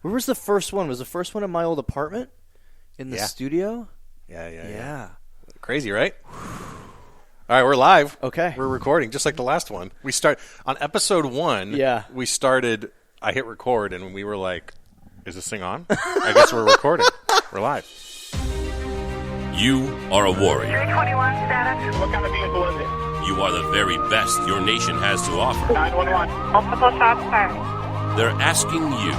Where was the first one? Was the first one in my old apartment? In the studio? Yeah. Crazy, right? All right, we're live. Okay. We're recording, just like the last one. We start on episode 1. Yeah. We started, I hit record, and we were like, is this thing on? I guess we're recording. We're live. You are a warrior. 321 status. What kind of vehicle is it? You are the very best your nation has to offer. 911. Multiple shots fired. They're asking you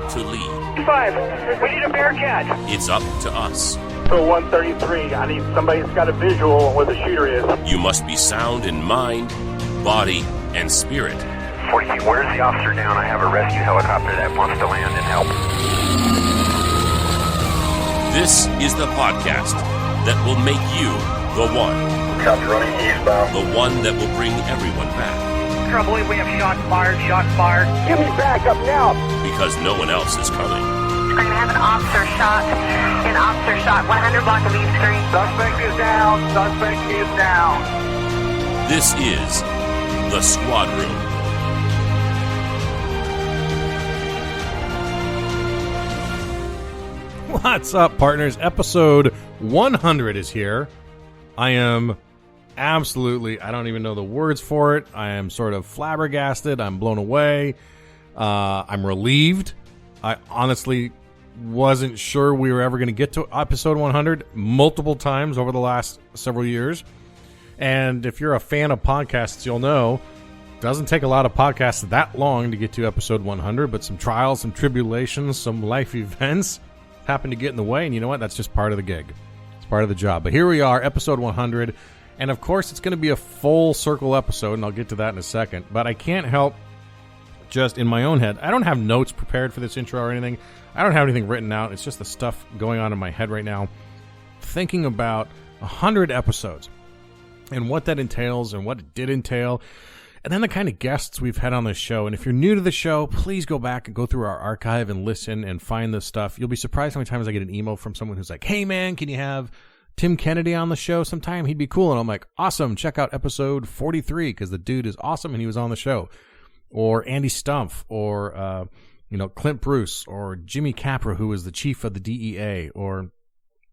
to lead. 5. We need a Bearcat. It's up to us. So 133. I need somebody that's got a visual on where the shooter is. You must be sound in mind, body, and spirit. 42, where's the officer down? I have a rescue helicopter that wants to land and help. This is the podcast that will make you the one. Copy, running eastbound. The one that will bring everyone back. Trouble, we have shots fired. Give me backup now. Because no one else is coming. I'm going to have an officer shot. 100 block of East Street. Suspect is down. This is the Squad Room. What's up, partners? Episode 100 is here. I am absolutely, I don't even know the words for it. I am sort of flabbergasted. I'm blown away. I'm relieved. I honestly wasn't sure we were ever going to get to episode 100 multiple times over the last several years. And if you're a fan of podcasts, you'll know it doesn't take a lot of podcasts that long to get to episode 100, but some trials, some tribulations, some life events happen to get in the way. And you know what? That's just part of the gig. It's part of the job. But here we are, episode 100. And of course, it's going to be a full circle episode, and I'll get to that in a second. But I can't help just in my own head. I don't have notes prepared for this intro or anything. I don't have anything written out. It's just the stuff going on in my head right now. Thinking about 100 episodes and what that entails and what it did entail. And then the kind of guests we've had on this show. And if you're new to the show, please go back and go through our archive and listen and find this stuff. You'll be surprised how many times I get an email from someone who's like, hey, man, can you have Tim Kennedy on the show sometime? He'd be cool. And I'm like, awesome. Check out episode 43 because the dude is awesome and he was on the show. Or Andy Stumpf or, Clint Bruce or Jimmy Capra, who is the chief of the DEA, or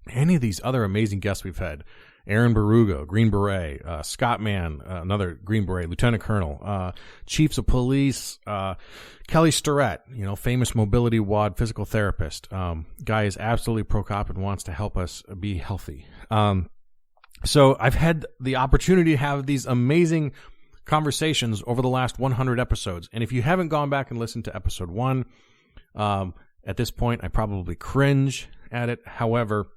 any of these other amazing guests we've had. Aaron Barugo, Green Beret, Scott Mann, another Green Beret, Lieutenant Colonel, Chiefs of Police, Kelly Starrett, famous mobility WOD physical therapist. Guy is absolutely pro-cop and wants to help us be healthy. So I've had the opportunity to have these amazing conversations over the last 100 episodes. And if you haven't gone back and listened to episode 1, at this point, I probably cringe at it. However,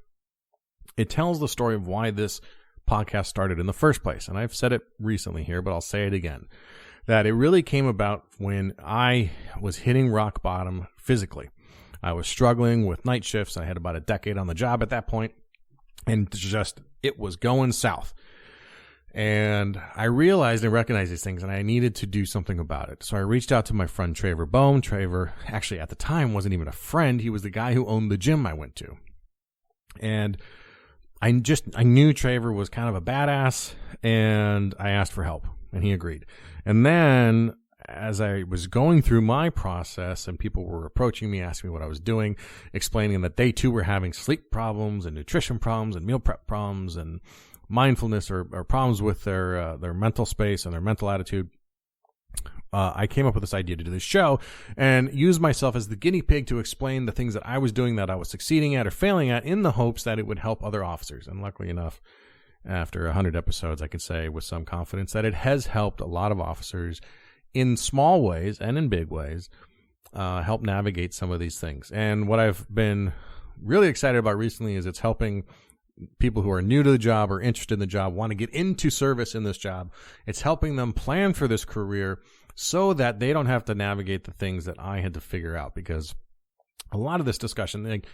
it tells the story of why this podcast started in the first place. And I've said it recently here, but I'll say it again, that it really came about when I was hitting rock bottom physically. I was struggling with night shifts. I had about a decade on the job at that point, and it was going south. And I realized and recognized these things, and I needed to do something about it. So I reached out to my friend Traver Boehm. Traver, actually at the time, wasn't even a friend. He was the guy who owned the gym I went to. And I knew Traver was kind of a badass, and I asked for help, and he agreed. And then as I was going through my process and people were approaching me, asking me what I was doing, explaining that they too were having sleep problems and nutrition problems and meal prep problems and mindfulness or problems with their mental space and their mental attitude, I came up with this idea to do this show and use myself as the guinea pig to explain the things that I was doing that I was succeeding at or failing at in the hopes that it would help other officers. And luckily enough, after 100 episodes, I can say with some confidence that it has helped a lot of officers in small ways and in big ways help navigate some of these things. And what I've been really excited about recently is it's helping people who are new to the job or interested in the job, want to get into service in this job. It's helping them plan for this career so that they don't have to navigate the things that I had to figure out. Because a lot of this discussion, like,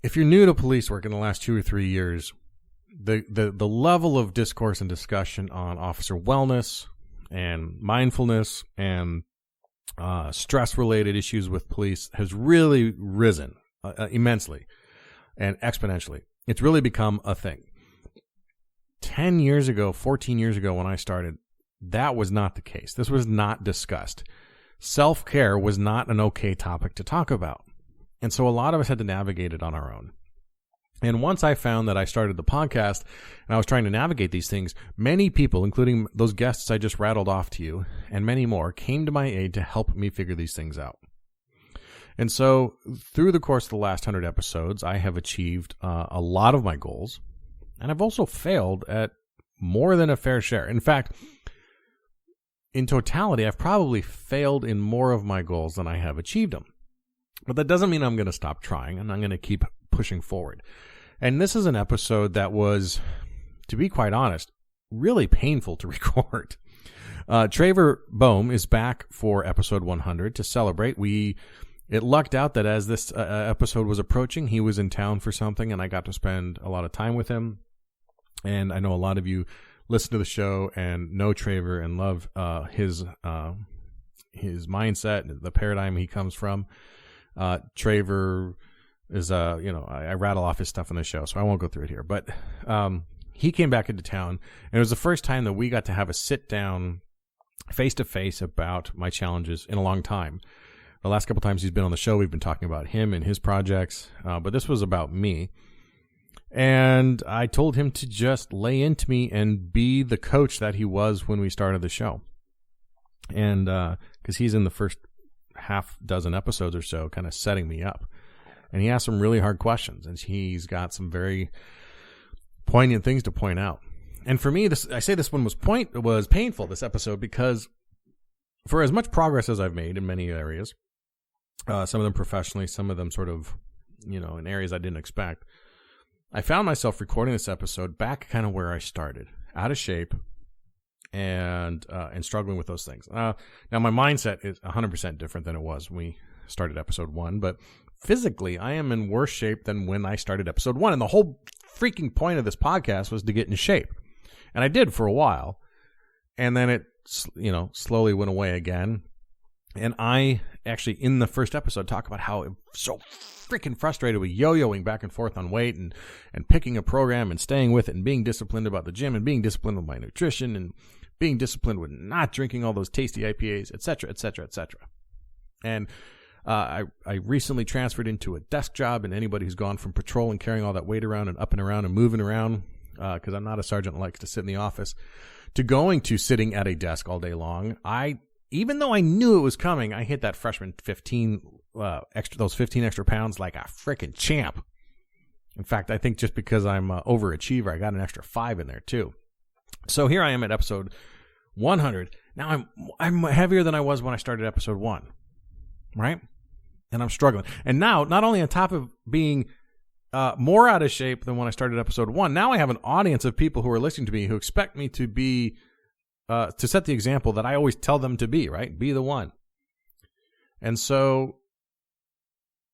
if you're new to police work in the last 2 or 3 years, the level of discourse and discussion on officer wellness and mindfulness and stress-related issues with police has really risen immensely and exponentially. It's really become a thing. 10 years ago, 14 years ago when I started, that was not the case. This was not discussed. self-care was not an okay topic to talk about. And so a lot of us had to navigate it on our own. And once I found that I started the podcast and I was trying to navigate these things, many people, including those guests I just rattled off to you, and many more, came to my aid to help me figure these things out. And so through the course of the last 100 episodes, I have achieved a lot of my goals, and I've also failed at more than a fair share. In fact, in totality, I've probably failed in more of my goals than I have achieved them. But that doesn't mean I'm going to stop trying, and I'm going to keep pushing forward. And this is an episode that was, to be quite honest, really painful to record. Traver Boehm is back for episode 100 to celebrate. It lucked out that as this episode was approaching, he was in town for something, and I got to spend a lot of time with him. And I know a lot of you listen to the show and know Traver and love his mindset, the paradigm he comes from. Traver is, I rattle off his stuff on the show, so I won't go through it here. But he came back into town, and it was the first time that we got to have a sit-down, face-to-face about my challenges in a long time. The last couple times he's been on the show, we've been talking about him and his projects, but this was about me. And I told him to just lay into me and be the coach that he was when we started the show. And because he's in the first half dozen episodes or so kind of setting me up. And he asked some really hard questions, and he's got some very poignant things to point out. And for me, I say this one was painful, this episode, because for as much progress as I've made in many areas, some of them professionally, some of them sort of, in areas I didn't expect, I found myself recording this episode back kind of where I started, out of shape, and struggling with those things. Now, my mindset is 100% different than it was when we started episode 1, but physically, I am in worse shape than when I started episode 1, and the whole freaking point of this podcast was to get in shape. And I did for a while, and then it, slowly went away again. And I actually, in the first episode, talk about how I'm so freaking frustrated with yo-yoing back and forth on weight and picking a program and staying with it and being disciplined about the gym and being disciplined with my nutrition and being disciplined with not drinking all those tasty IPAs, et cetera, et cetera, et cetera. And I recently transferred into a desk job, and anybody who's gone from patrol and carrying all that weight around and up and around and moving around, because I'm not a sergeant that likes to sit in the office, to going to sitting at a desk all day long, even though I knew it was coming, I hit that freshman 15 extra pounds like a freaking champ. In fact, I think just because I'm an overachiever, I got an extra 5 in there too. So here I am at episode 100. Now I'm heavier than I was when I started episode 1, right? And I'm struggling. And now, not only on top of being more out of shape than when I started episode 1, now I have an audience of people who are listening to me who expect me to be to set the example that I always tell them to be, right? Be the one. And so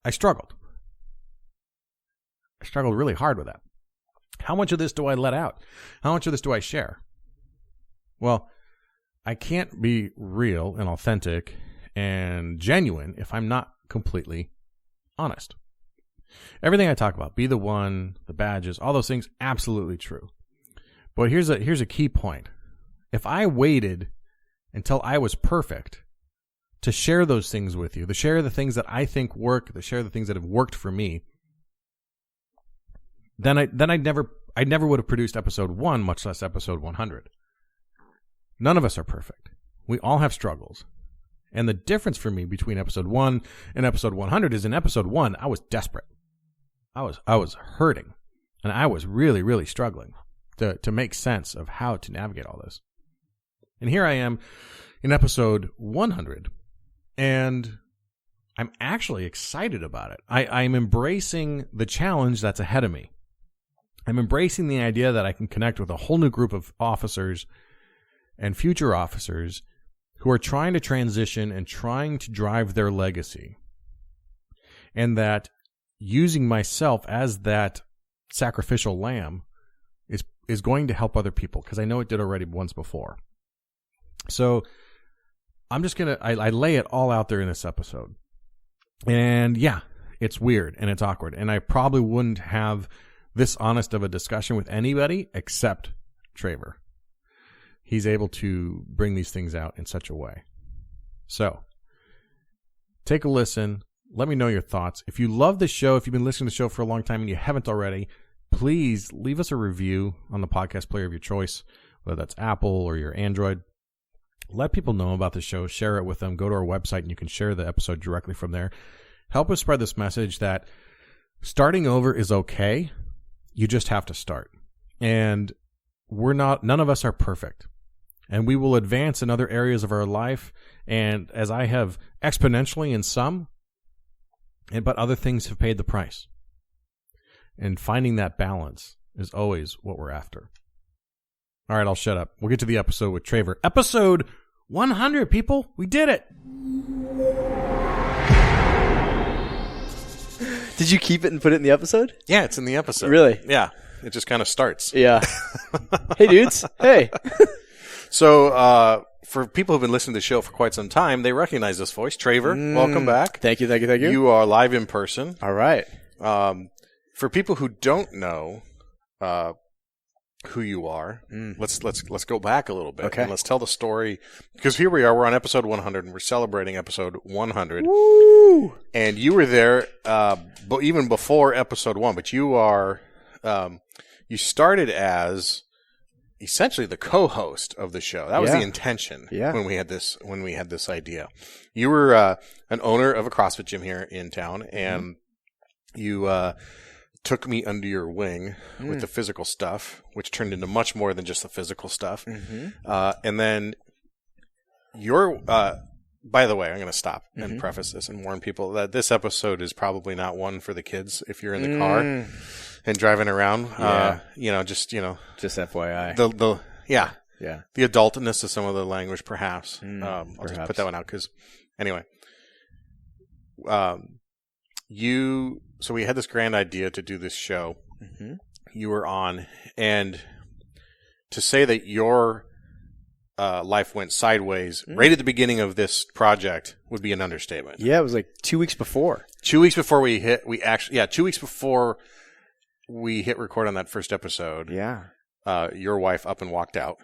I struggled. I struggled really hard with that. How much of this do I let out? How much of this do I share? Well, I can't be real and authentic and genuine if I'm not completely honest. Everything I talk about, be the one, the badges, all those things, absolutely true. But here's a key point. If I waited until I was perfect to share those things with you, to share the things that I think work, to share the things that have worked for me, then I never would have produced episode 1, much less episode 100. None of us are perfect. We all have struggles. And the difference for me between episode 1 and episode 100 is in episode 1, I was desperate. I was hurting. And I was really, really struggling to make sense of how to navigate all this. And here I am in episode 100, and I'm actually excited about it. I'm embracing the challenge that's ahead of me. I'm embracing the idea that I can connect with a whole new group of officers and future officers who are trying to transition and trying to drive their legacy. And that using myself as that sacrificial lamb is going to help other people, because I know it did already once before. So I'm just going to, I lay it all out there in this episode. And yeah, it's weird and it's awkward. And I probably wouldn't have this honest of a discussion with anybody except Traver. He's able to bring these things out in such a way. So Take a listen. Let me know your thoughts. If you love the show, if you've been listening to the show for a long time and you haven't already, please leave us a review on the podcast player of your choice, whether that's Apple or your Android. Let people know about the show. Share it with them. Go to our website and you can share the episode directly from there. Help us spread this message that starting over is okay. You just have to start. And none of us are perfect. And we will advance in other areas of our life. And as I have exponentially in some, but other things have paid the price. And finding that balance is always what we're after. All right, I'll shut up. We'll get to the episode with Traver. Episode 100, people. We did it. Did you keep it and put it in the episode? Yeah, it's in the episode. Really? Yeah. It just kind of starts. Yeah. Hey, dudes. Hey. So, for people who've been listening to the show for quite some time, they recognize this voice. Traver, welcome back. Thank you. You are live in person. All right. For people who don't know who you are, let's go back a little bit. Okay. And let's tell the story. Because here we are. We're on episode 100, and we're celebrating episode 100. Woo! And you were there even before episode 1. But you are you started as essentially the co-host of the show. That was the intention when we had this idea. You were an owner of a CrossFit gym here in town, and you took me under your wing with the physical stuff, which turned into much more than just the physical stuff. And then by the way, I'm going to stop and preface this and warn people that this episode is probably not one for the kids if you're in the car and driving around. Just FYI. The adultness of some of the language, perhaps. I'll just put that one out because, anyway. So we had this grand idea to do this show. You were on, and to say that your life went sideways right at the beginning of this project would be an understatement. Yeah, it was like 2 weeks before. 2 weeks before 2 weeks before we hit record on that first episode. Yeah. Your wife up and walked out.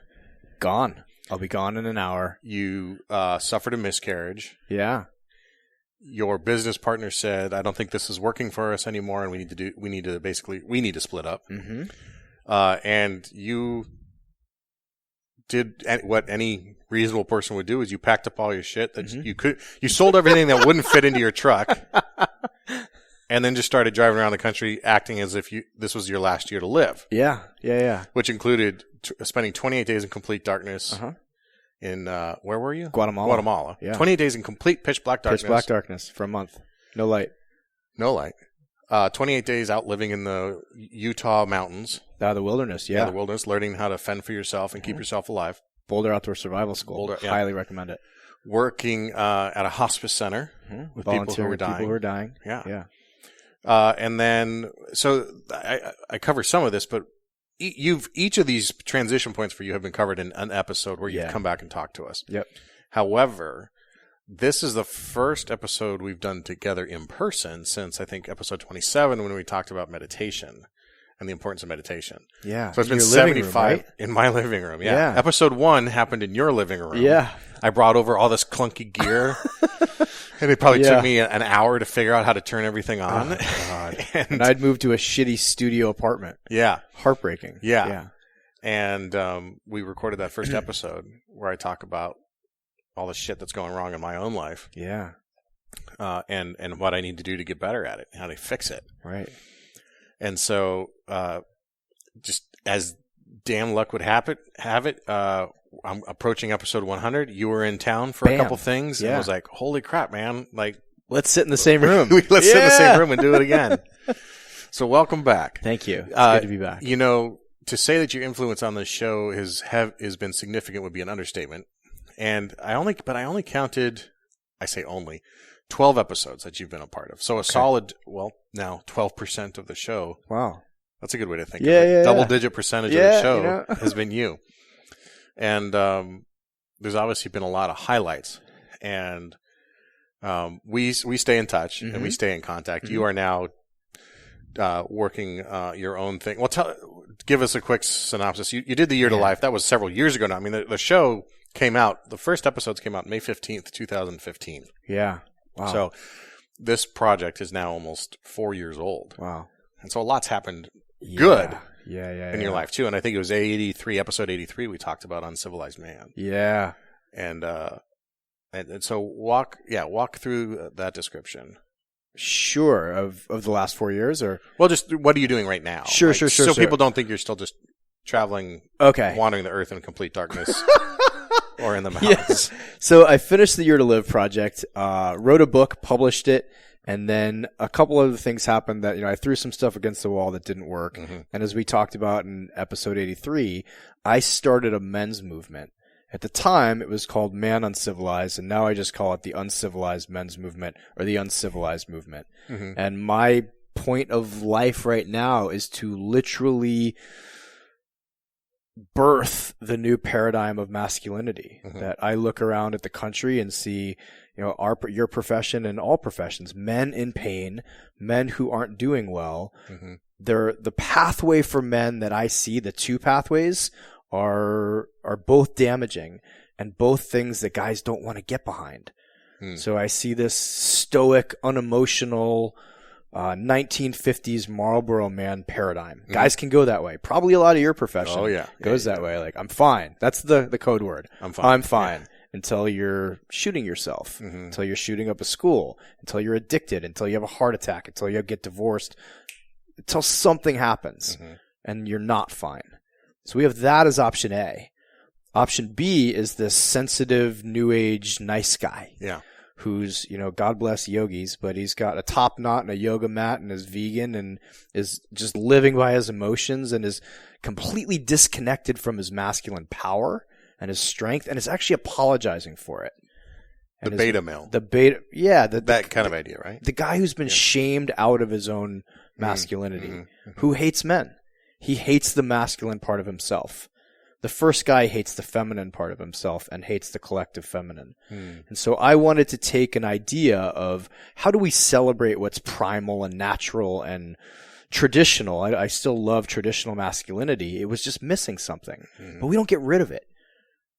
Gone. I'll be gone in an hour. You suffered a miscarriage. Yeah. Your business partner said, "I don't think this is working for us anymore, and we need to split up." And you did what any reasonable person would do: is you packed up all your shit that you sold everything that wouldn't fit into your truck, and then just started driving around the country, acting as if this was your last year to live. Yeah. Which included spending 28 days in complete darkness. In where were you? Guatemala. Yeah. 28 days in complete pitch black darkness. Pitch black darkness for a month. No light. 28 days out living in the Utah mountains. The wilderness. Yeah. The wilderness, learning how to fend for yourself and keep yourself alive. Boulder Outdoor Survival School. Highly recommend it. Working at a hospice center with people who were dying. Yeah. And then, so I cover some of this, but each of these transition points for you have been covered in an episode where you've come back and talked to us. Yep. However, this is the first episode we've done together in person since I think episode 27 when we talked about meditation and the importance of meditation. Yeah. So it's been 75 in my living room. Yeah. Episode 1 happened in your living room. Yeah. I brought over all this clunky gear. And it probably took me an hour to figure out how to turn everything on. Oh, God. and I'd moved to a shitty studio apartment. Yeah. Heartbreaking. Yeah. And we recorded that first episode where I talk about all the shit that's going wrong in my own life. Yeah. And what I need to do to get better at it, how to fix it. Right. And so just as damn luck would have it, I'm approaching episode 100. You were in town for a couple things. And I was like, holy crap, man. Like, let's sit in the same room. Let's sit in the same room and do it again. So welcome back. Thank you. It's good to be back. You know, to say that your influence on this show has been significant would be an understatement. And I only counted, I say only, 12 episodes that you've been a part of. So a solid, now 12% of the show. Wow. That's a good way to think of it. Double-digit percentage of the show has been you. And there's obviously been a lot of highlights. And we stay in touch and we stay in contact. You are now working your own thing. Well, give us a quick synopsis. You did the Year to Life. That was several years ago now. I mean, the show came out, the first episodes came out May 15th, 2015. Yeah. Wow. So this project is now almost 4 years old. Wow. And so a lot's happened good Yeah. in your life too. And I think it was episode 83 we talked about Uncivilized Man. Yeah. And so walk through that description. Sure. Of the last 4 years, or Well, just what are you doing right now? Sure. So people don't think you're still just traveling, wandering the earth in complete darkness. Or in the mountains. Yes. So I finished the Year to Live project, wrote a book, published it, and then a couple other things happened that, I threw some stuff against the wall that didn't work. Mm-hmm. And as we talked about in episode 83, I started a men's movement. At the time, it was called Man Uncivilized, and now I just call it the Uncivilized Men's Movement or the Uncivilized Movement. Mm-hmm. And my point of life right now is to literally birth the new paradigm of masculinity. Mm-hmm. That I look around at the country and see, your profession and all professions, men in pain, men who aren't doing well. Mm-hmm. The pathway for men that I see, the two pathways are both damaging and both things that guys don't want to get behind. So I see this stoic, unemotional, 1950s Marlboro man paradigm. Mm-hmm. Guys can go that way. Probably a lot of your profession goes that way. Like, I'm fine. That's the code word. I'm fine. Yeah. Until you're shooting yourself, until you're shooting up a school, until you're addicted, until you have a heart attack, until you get divorced, until something happens and you're not fine. So we have that as option A. Option B is this sensitive, new age, nice guy. Yeah. Who's, God bless yogis, but he's got a top knot and a yoga mat and is vegan and is just living by his emotions and is completely disconnected from his masculine power and his strength and is actually apologizing for it. And the beta male. That kind of idea, right? The guy who's been shamed out of his own masculinity, who hates men. He hates the masculine part of himself. The first guy hates the feminine part of himself and hates the collective feminine. And so I wanted to take an idea of how do we celebrate what's primal and natural and traditional. I still love traditional masculinity. It was just missing something. But we don't get rid of it.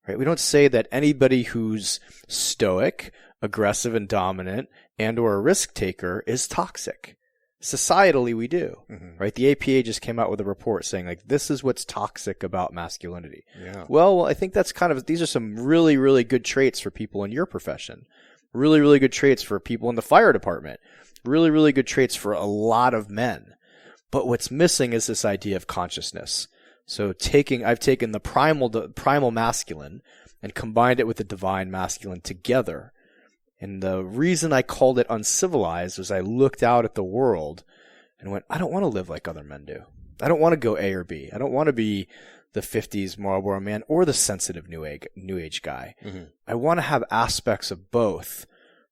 Right? We don't say that anybody who's stoic, aggressive and dominant, and or a risk taker is toxic. Societally, we do, right? The APA just came out with a report saying, like, this is what's toxic about masculinity. Yeah. Well, I think that's these are some really, really good traits for people in your profession. Really, really good traits for people in the fire department. Really, really good traits for a lot of men. But what's missing is this idea of consciousness. So I've taken the primal masculine and combined it with the divine masculine together. And the reason I called it uncivilized was I looked out at the world and went, I don't want to live like other men do. I don't want to go A or B. I don't want to be the 50s Marlboro man or the sensitive new age guy. I want to have aspects of both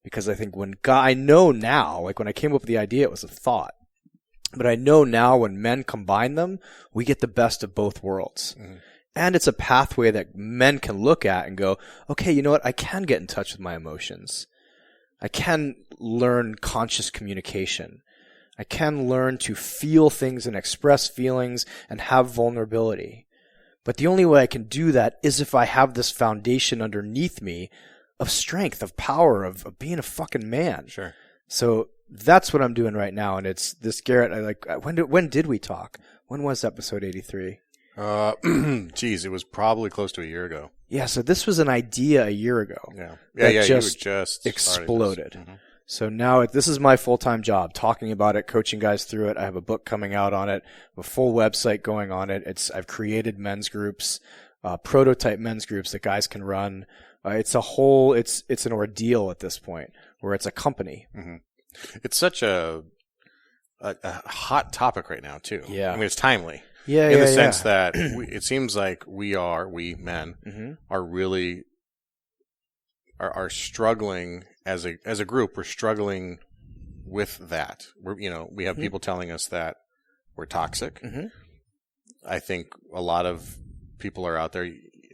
because I think I know now, like when I came up with the idea, it was a thought. But I know now when men combine them, we get the best of both worlds. And it's a pathway that men can look at and go, okay, you know what? I can get in touch with my emotions. I can learn conscious communication. I can learn to feel things and express feelings and have vulnerability. But the only way I can do that is if I have this foundation underneath me of strength, of power, of being a fucking man. Sure. So that's what I'm doing right now. And it's this, Garrett, when did we talk? When was episode 83? Geez, it was probably close to a year ago. Yeah, so this was an idea a year ago. Yeah, just exploded. So now this is my full-time job, talking about it, coaching guys through it. I have a book coming out on it, a full website going on it. I've created men's groups, prototype men's groups that guys can run. It's an ordeal at this point, where it's a company. It's such a hot topic right now too. Yeah, I mean it's timely. Yeah, in the sense that it seems like we men are really are struggling as a group. We're struggling with that. We have people telling us that we're toxic. I think a lot of people are out there,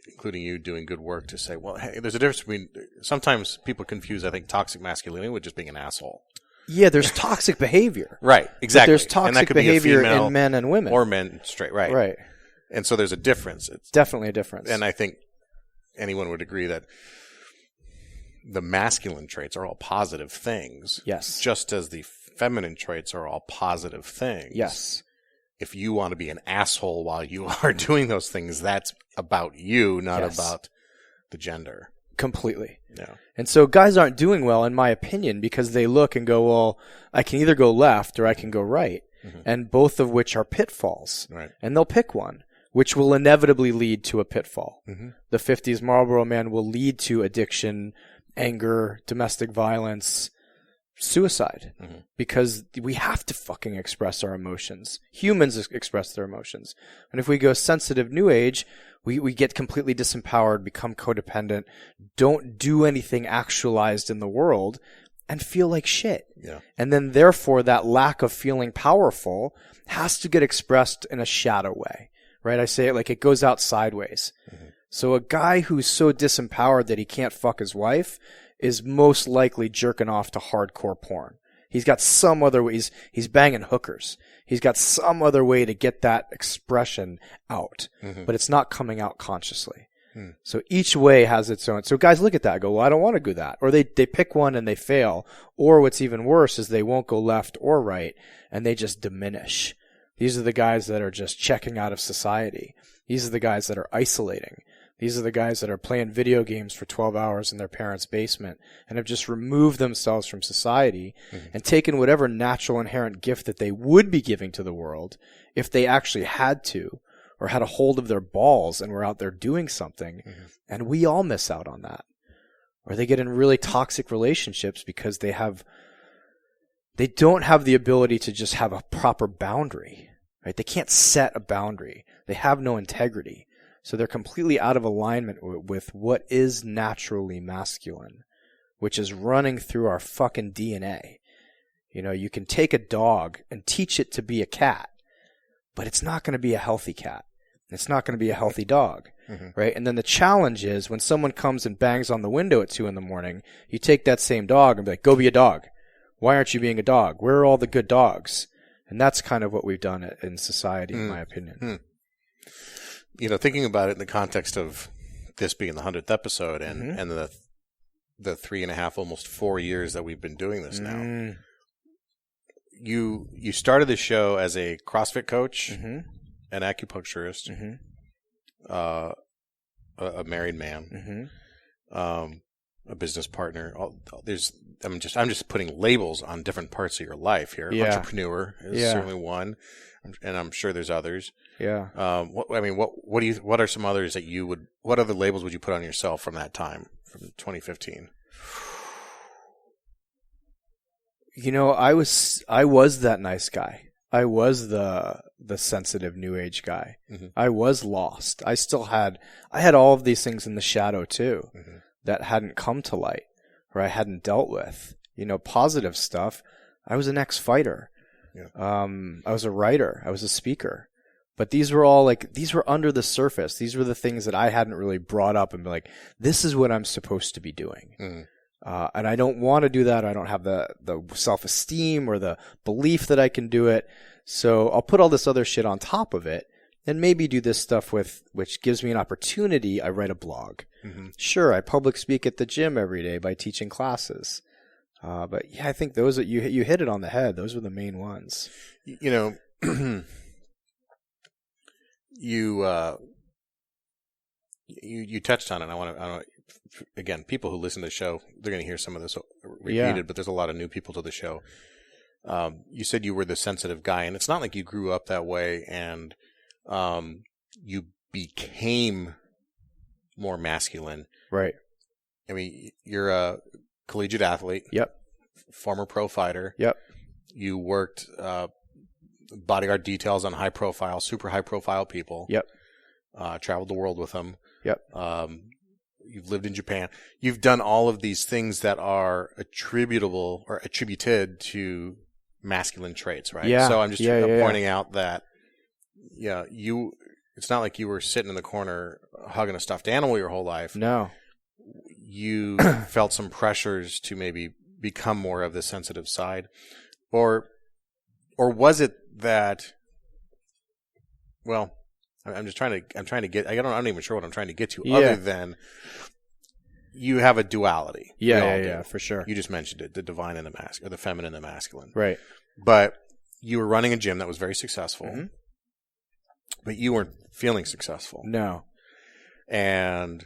including you, doing good work to say, well, hey, there's a difference between. Sometimes people confuse, I think, toxic masculinity with just being an asshole. Yeah, there's toxic behavior. Right, exactly. But there's toxic behavior in men and women. Or men straight, right. Right. And so there's a difference. It's definitely a difference. And I think anyone would agree that the masculine traits are all positive things. Yes. Just as the feminine traits are all positive things. Yes. If you want to be an asshole while you are doing those things, that's about you, not about the gender. Completely. Yeah. And so guys aren't doing well, in my opinion, because they look and go, well, I can either go left or I can go right. And both of which are pitfalls. Right. And they'll pick one, which will inevitably lead to a pitfall. The 50s Marlboro Man will lead to addiction, anger, domestic violence, suicide. Because we have to fucking express our emotions. Humans express their emotions. And if we go sensitive New Age, we get completely disempowered, become codependent, don't do anything actualized in the world, and feel like shit. Yeah. And then therefore that lack of feeling powerful has to get expressed in a shadow way, right? I say it like it goes out sideways. So a guy who's so disempowered that he can't fuck his wife is most likely jerking off to hardcore porn. He's got some other way. He's banging hookers. He's got some other way to get that expression out, but it's not coming out consciously. So each way has its own. So guys look at that and go, well, I don't want to do that. Or they pick one and they fail. Or what's even worse is they won't go left or right and they just diminish. These are the guys that are just checking out of society. These are the guys that are isolating. These are the guys that are playing video games for 12 hours in their parents' basement and have just removed themselves from society and taken whatever natural inherent gift that they would be giving to the world if they actually had to, or had a hold of their balls and were out there doing something. And we all miss out on that. Or they get in really toxic relationships because they don't have the ability to just have a proper boundary, right? They can't set a boundary. They have no integrity. So they're completely out of alignment with what is naturally masculine, which is running through our fucking DNA. You know, you can take a dog and teach it to be a cat, but it's not going to be a healthy cat. It's not going to be a healthy dog, right? And then the challenge is when someone comes and bangs on the window at 2 a.m, you take that same dog and be like, go be a dog. Why aren't you being a dog? Where are all the good dogs? And that's kind of what we've done in society, in my opinion. You know, thinking about it in the context of this being the 100th episode and the 3.5, almost 4 years that we've been doing this now, you started the show as a CrossFit coach, an acupuncturist, a married man, a business partner. I'm just putting labels on different parts of your life here. Yeah. Entrepreneur is certainly one, and I'm sure there's others. Yeah. What are some others that what other labels would you put on yourself from that time, from 2015? You know, I was that nice guy. I was the sensitive New Age guy. I was lost. I had all of these things in the shadow too, that hadn't come to light or I hadn't dealt with. You know, positive stuff. I was an ex-fighter. Yeah. I was a writer. I was a speaker. But these were all these were under the surface. These were the things that I hadn't really brought up and be like, this is what I'm supposed to be doing. And I don't want to do that. I don't have the self-esteem or the belief that I can do it. So I'll put all this other shit on top of it and maybe do this stuff which gives me an opportunity. I write a blog. Sure, I public speak at the gym every day by teaching classes. But yeah, I think those you hit it on the head. Those were the main ones. You know, you touched on it. I want to again, people who listen to the show, they're going to hear some of this repeated, but there's a lot of new people to the show. You said you were the sensitive guy, and it's not like you grew up that way and you became more masculine. Right. I mean, you're a collegiate athlete. Yep. Former pro fighter. Yep. You worked bodyguard details on super high profile people. Yep. Traveled the world with them. Yep. You've lived in Japan. You've done all of these things that are attributable or attributed to masculine traits, right? Yeah. So I'm just pointing out that, it's not like you were sitting in the corner hugging a stuffed animal your whole life. No. You felt some pressures to maybe become more of the sensitive side, or was it that? Well, I'm trying to get. I'm not even sure what I'm trying to get to. Yeah. Other than you have a duality. Yeah, for sure. You just mentioned it, the divine and the masculine, or the feminine and the masculine. Right. But you were running a gym that was very successful, but you weren't feeling successful. No. And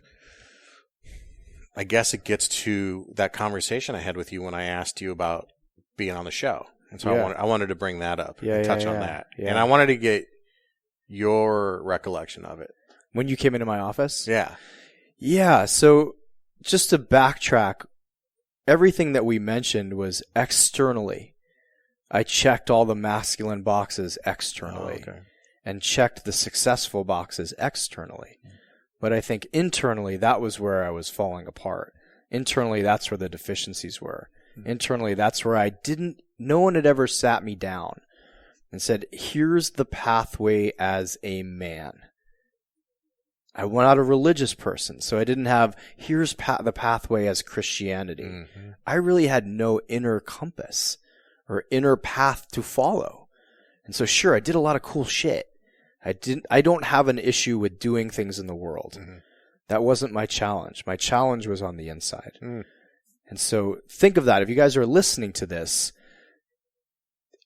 I guess it gets to that conversation I had with you when I asked you about being on the show. And so I wanted to bring that up and touch on that. Yeah. And I wanted to get your recollection of it. When you came into my office? Yeah. Yeah. So just to backtrack, everything that we mentioned was externally. I checked all the masculine boxes externally and checked the successful boxes externally. But I think internally, that was where I was falling apart. Internally, that's where the deficiencies were. Internally, that's where no one had ever sat me down and said, here's the pathway as a man. I was not a religious person, so I didn't have, here's the pathway as Christianity. I really had no inner compass or inner path to follow. And so sure, I did a lot of cool shit. I don't have an issue with doing things in the world. That wasn't my challenge. My challenge was on the inside. And so think of that. If you guys are listening to this,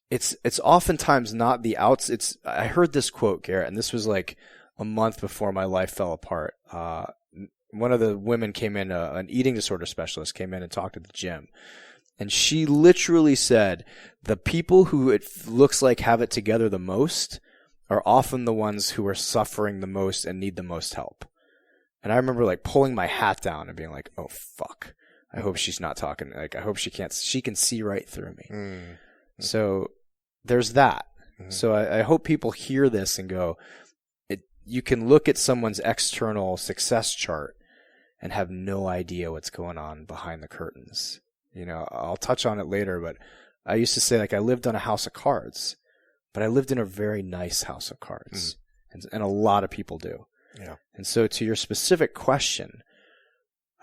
it's oftentimes not the outs. I heard this quote, Garrett, and this was like a month before my life fell apart. One of the women came in, an eating disorder specialist came in and talked at the gym. And she literally said, the people who it looks like have it together the most are often the ones who are suffering the most and need the most help. And I remember like pulling my hat down and being like, oh fuck. I hope she's not talking. Like, I hope she can see right through me. So there's that. So I hope people hear this and go, you can look at someone's external success chart and have no idea what's going on behind the curtains. You know, I'll touch on it later, but I used to say like I lived on a house of cards, but I lived in a very nice house of cards. And a lot of people do. Yeah. And so to your specific question,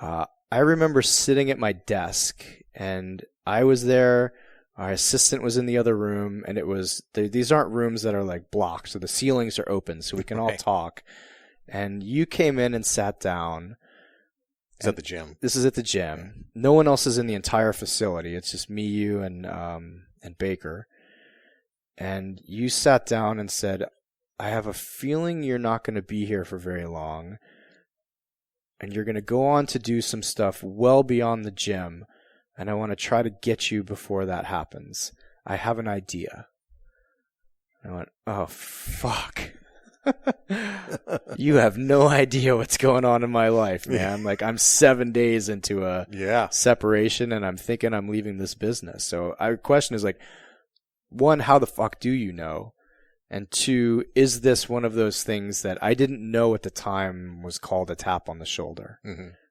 I remember sitting at my desk and I was there. Our assistant was in the other room, and it was these aren't rooms that are like blocked, so the ceilings are open, so we can all talk. And you came in and sat down. It's at the gym. This is at the gym. No one else is in the entire facility. It's just me, you, and Baker. And you sat down and said, I have a feeling you're not going to be here for very long, and you're going to go on to do some stuff well beyond the gym, and I want to try to get you before that happens. I have an idea. I went, oh, fuck. You have no idea what's going on in my life, man. Like, I'm 7 days into a separation, and I'm thinking I'm leaving this business. So our question is like, one, how the fuck do you know? And two, is this one of those things that I didn't know at the time was called a tap on the shoulder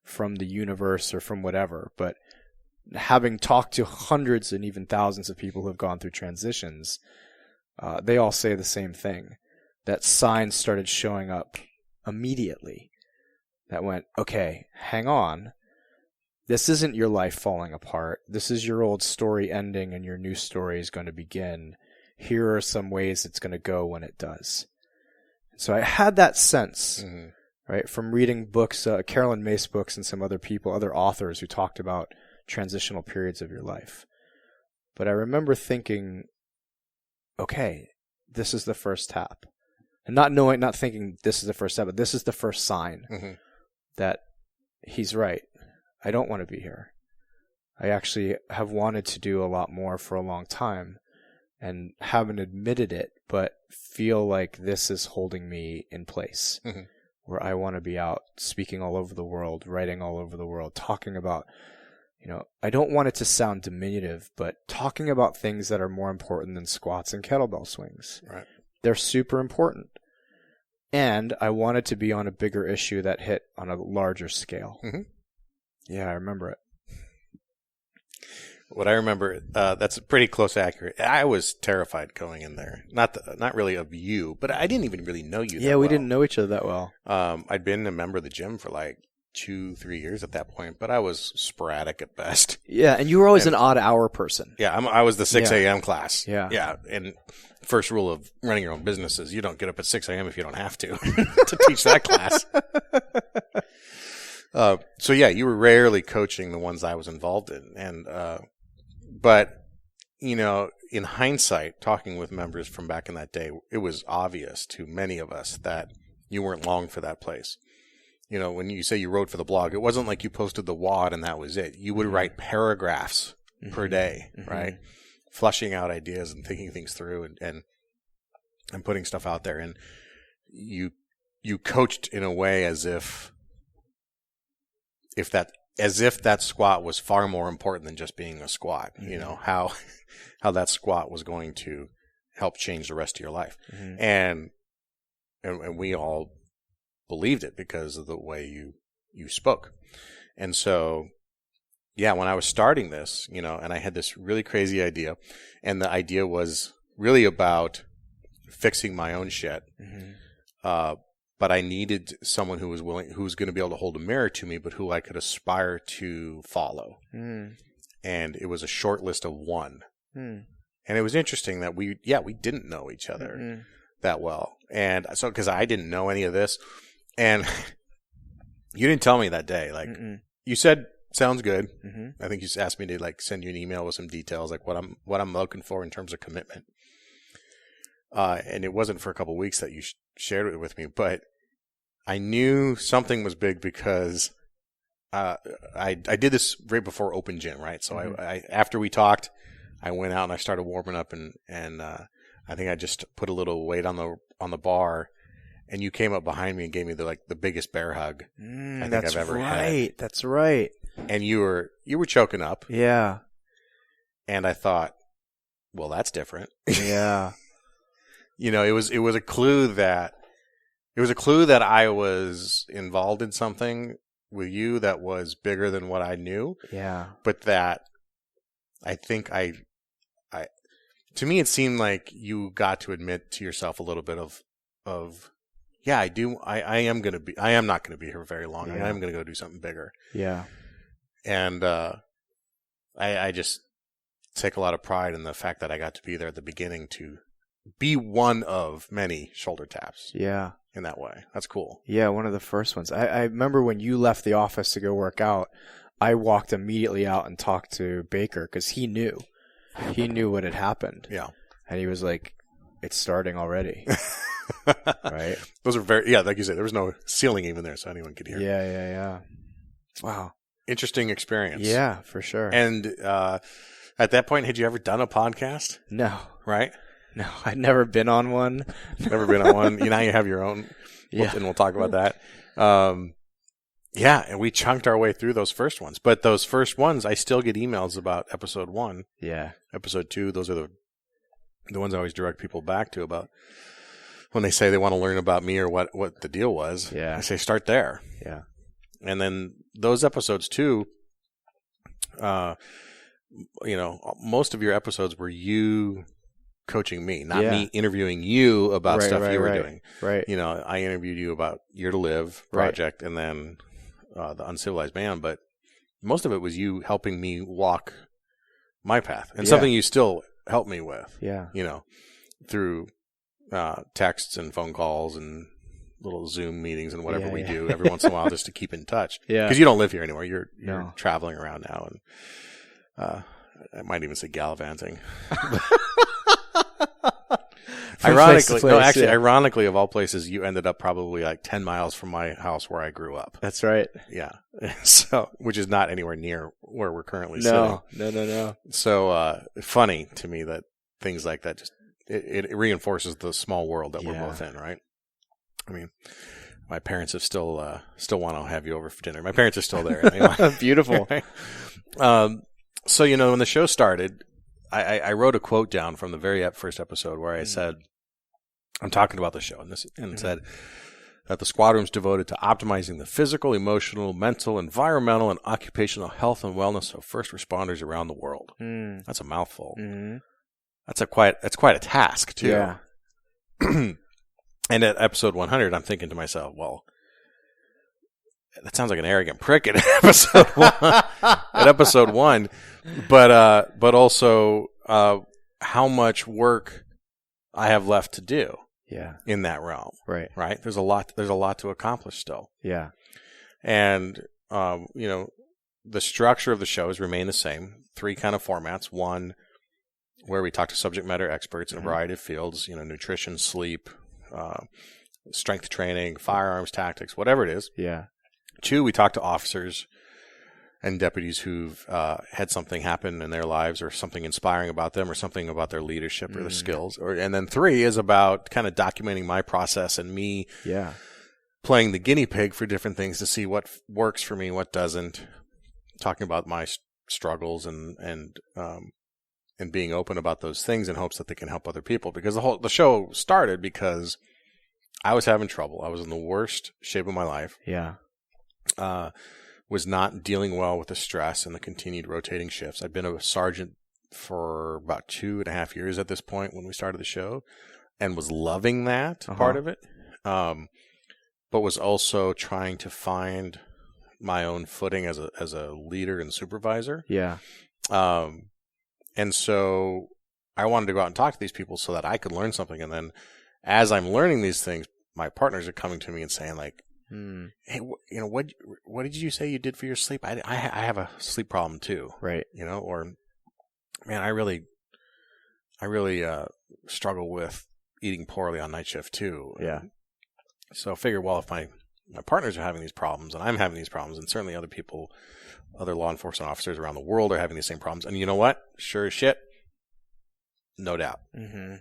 from the universe or from whatever? But having talked to hundreds and even thousands of people who have gone through transitions, they all say the same thing. That signs started showing up immediately that went, okay, hang on. This isn't your life falling apart. This is your old story ending and your new story is going to begin. Here are some ways it's going to go when it does. So I had that sense, right, from reading books, Carolyn Mace books and some other people, other authors who talked about transitional periods of your life. But I remember thinking, okay, this is the first tap. And not thinking this is the first step, but this is the first sign that he's right. I don't want to be here. I actually have wanted to do a lot more for a long time and haven't admitted it, but feel like this is holding me in place where I want to be out speaking all over the world, writing all over the world, talking about, I don't want it to sound diminutive, but talking about things that are more important than squats and kettlebell swings. Right. They're super important. And I wanted to be on a bigger issue that hit on a larger scale. Yeah, I remember it. What I remember, that's pretty close to accurate. I was terrified going in there. Not really of you, but I didn't even really know you that well. Yeah, we didn't know each other that well. I'd been a member of the gym for like 2-3 years at that point, but I was sporadic at best. Yeah, and you were always an odd hour person. Yeah, I was the 6 a.m. class. Yeah. Yeah, and first rule of running your own business is you don't get up at 6 a.m. if you don't have to teach that class. So yeah, you were rarely coaching the ones I was involved in, and but in hindsight, talking with members from back in that day, it was obvious to many of us that you weren't long for that place. When you say you wrote for the blog, it wasn't like you posted the WAD and that was it. You would write paragraphs per day, right? Flushing out ideas and thinking things through and putting stuff out there. And you coached in a way as if that squat was far more important than just being a squat. How that squat was going to help change the rest of your life. And we all believed it because of the way you spoke. And so, yeah, when I was starting this, and I had this really crazy idea, and the idea was really about fixing my own shit. But I needed someone who was going to be able to hold a mirror to me, but who I could aspire to follow. And it was a short list of one. And it was interesting that we didn't know each other that well. And so, because I didn't know any of this, and you didn't tell me that day. Like, you said, sounds good. I think you just asked me to send you an email with some details, like what I'm looking for in terms of commitment. And it wasn't for a couple of weeks that you shared it with me, but I knew something was big because I did this right before Open Gym, right? So I after we talked, I went out and I started warming up, and I think I just put a little weight on the bar, and you came up behind me and gave me the biggest bear hug I think I've ever had. That's right. And you were choking up. Yeah. And I thought, well, that's different. Yeah. It was a clue that I was involved in something with you that was bigger than what I knew. Yeah. But that I think to me, it seemed like you got to admit to yourself a little bit of yeah, I do. I am not going to be here very long. Yeah. I am going to go do something bigger. Yeah. And I just take a lot of pride in the fact that I got to be there at the beginning to be one of many shoulder taps. Yeah. In that way. That's cool. Yeah, one of the first ones. I remember when you left the office to go work out, I walked immediately out and talked to Baker because he knew. He knew what had happened. Yeah. And he was like, it's starting already. Right? Those are like you said, there was no ceiling even there so anyone could hear. Yeah. Wow. Interesting experience. Yeah, for sure. And at that point, had you ever done a podcast? No. Right? No, I'd never been on one. Never been on one. Now you have your own. Yeah. And we'll talk about that. And we chunked our way through those first ones. But those first ones, I still get emails about episode 1. Yeah. Episode 2, those are the ones I always direct people back to about when they say they want to learn about me or what the deal was. Yeah. I say start there. Yeah. And then those episodes too, most of your episodes were you coaching me, not me interviewing you about stuff you were doing. Right. I interviewed you about Year to Live project and then the Uncivilized Man, but most of it was you helping me walk my path and something you still help me with. Yeah. Through texts and phone calls and little Zoom meetings and whatever we do every once in a while just to keep in touch. Yeah. Because you don't live here anymore. You're traveling around now, and I might even say gallivanting. Ironically, of all places, you ended up probably like 10 miles from my house where I grew up. That's right. Yeah. So, which is not anywhere near where we're currently sitting. No. So, funny to me that things like that just, it reinforces the small world that we're both in, right? I mean, my parents have still want to have you over for dinner. My parents are still there. Beautiful. So, when the show started, I wrote a quote down from the very first episode where I said, I'm talking about the show, and said that the squad room is devoted to optimizing the physical, emotional, mental, environmental, and occupational health and wellness of first responders around the world. That's a mouthful. That's quite a task too. Yeah. And at episode 100, I'm thinking to myself, well, that sounds like an arrogant prick at episode 1. At episode 1, but also how much work I have left to do. Yeah. In that realm. Right. There's a lot to accomplish still. Yeah. And the structure of the show has remained the same. 3 kind of formats. One, where we talk to subject matter experts in a variety of fields, nutrition, sleep, strength training, firearms tactics, whatever it is. Yeah. 2, we talk to officers and deputies who've had something happen in their lives, or something inspiring about them, or something about their leadership or their skills. And then 3 is about kind of documenting my process and me playing the guinea pig for different things to see what works for me, what doesn't, talking about my struggles and being open about those things in hopes that they can help other people. Because the show started because I was having trouble. I was in the worst shape of my life. Yeah. Was not dealing well with the stress and the continued rotating shifts. I'd been a sergeant for about 2.5 years at this point when we started the show, and was loving that part of it. But was also trying to find my own footing as a leader and supervisor. Yeah. And so I wanted to go out and talk to these people so that I could learn something. And then as I'm learning these things, my partners are coming to me and saying like, hey, what did you say you did for your sleep? I have a sleep problem too. Right. Or man, I really struggle with eating poorly on night shift too. Yeah. So I figure, well, if my partners are having these problems and I'm having these problems, and certainly other law enforcement officers around the world are having the same problems. And you know what? Sure as shit. No doubt.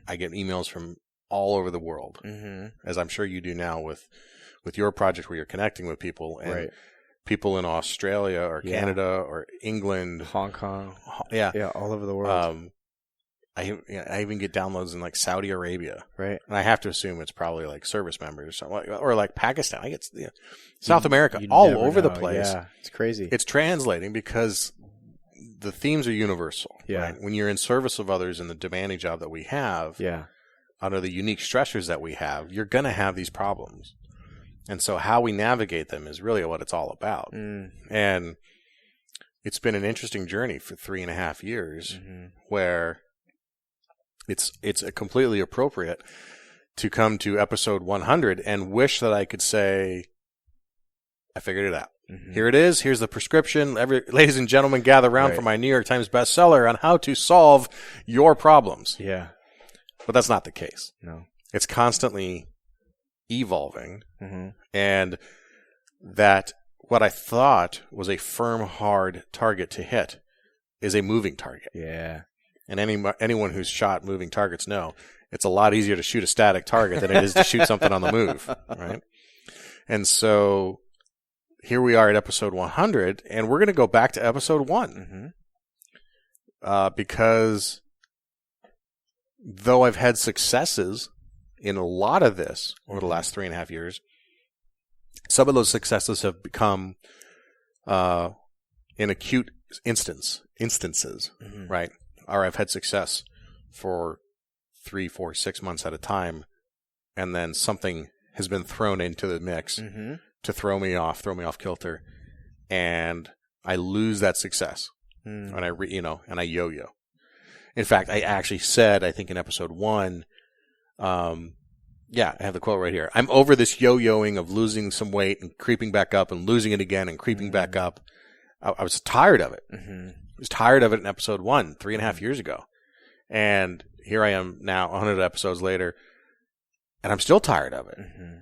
I get emails from all over the world, as I'm sure you do now with your project where you're connecting with people, and people in Australia or Canada or England, Hong Kong. Yeah, all over the world. I even get downloads in like Saudi Arabia, right? And I have to assume it's probably like service members or something, or like Pakistan. I get South America, all over the place. Yeah, it's crazy. It's translating because the themes are universal. Yeah. Right? When you're in service of others in the demanding job that we have, under the unique stressors that we have, you're going to have these problems. And so how we navigate them is really what it's all about. And it's been an interesting journey for 3.5 years where it's completely appropriate to come to episode 100 and wish that I could say, I figured it out. Here it is. Here's the prescription. Ladies and gentlemen, gather around for my New York Times bestseller on how to solve your problems. Yeah. But that's not the case. No. It's constantly evolving. And that what I thought was a firm, hard target to hit is a moving target. Yeah. And anyone who's shot moving targets know it's a lot easier to shoot a static target than it is to shoot something on the move, right? And so here we are at episode 100, and we're going to go back to episode 1 because though I've had successes in a lot of this over the last 3.5 years, some of those successes have become in acute instances, right? Or I've had success for 3, 4, 6 months at a time, and then something has been thrown into the mix to throw me off kilter, and I lose that success, and I yo-yo. In fact, I actually said, I think in episode 1, I have the quote right here. I'm over this yo-yoing of losing some weight and creeping back up and losing it again and creeping back up. I was tired of it. I was tired of it in episode 1, 3.5 years ago. And here I am now, 100 episodes later, and I'm still tired of it.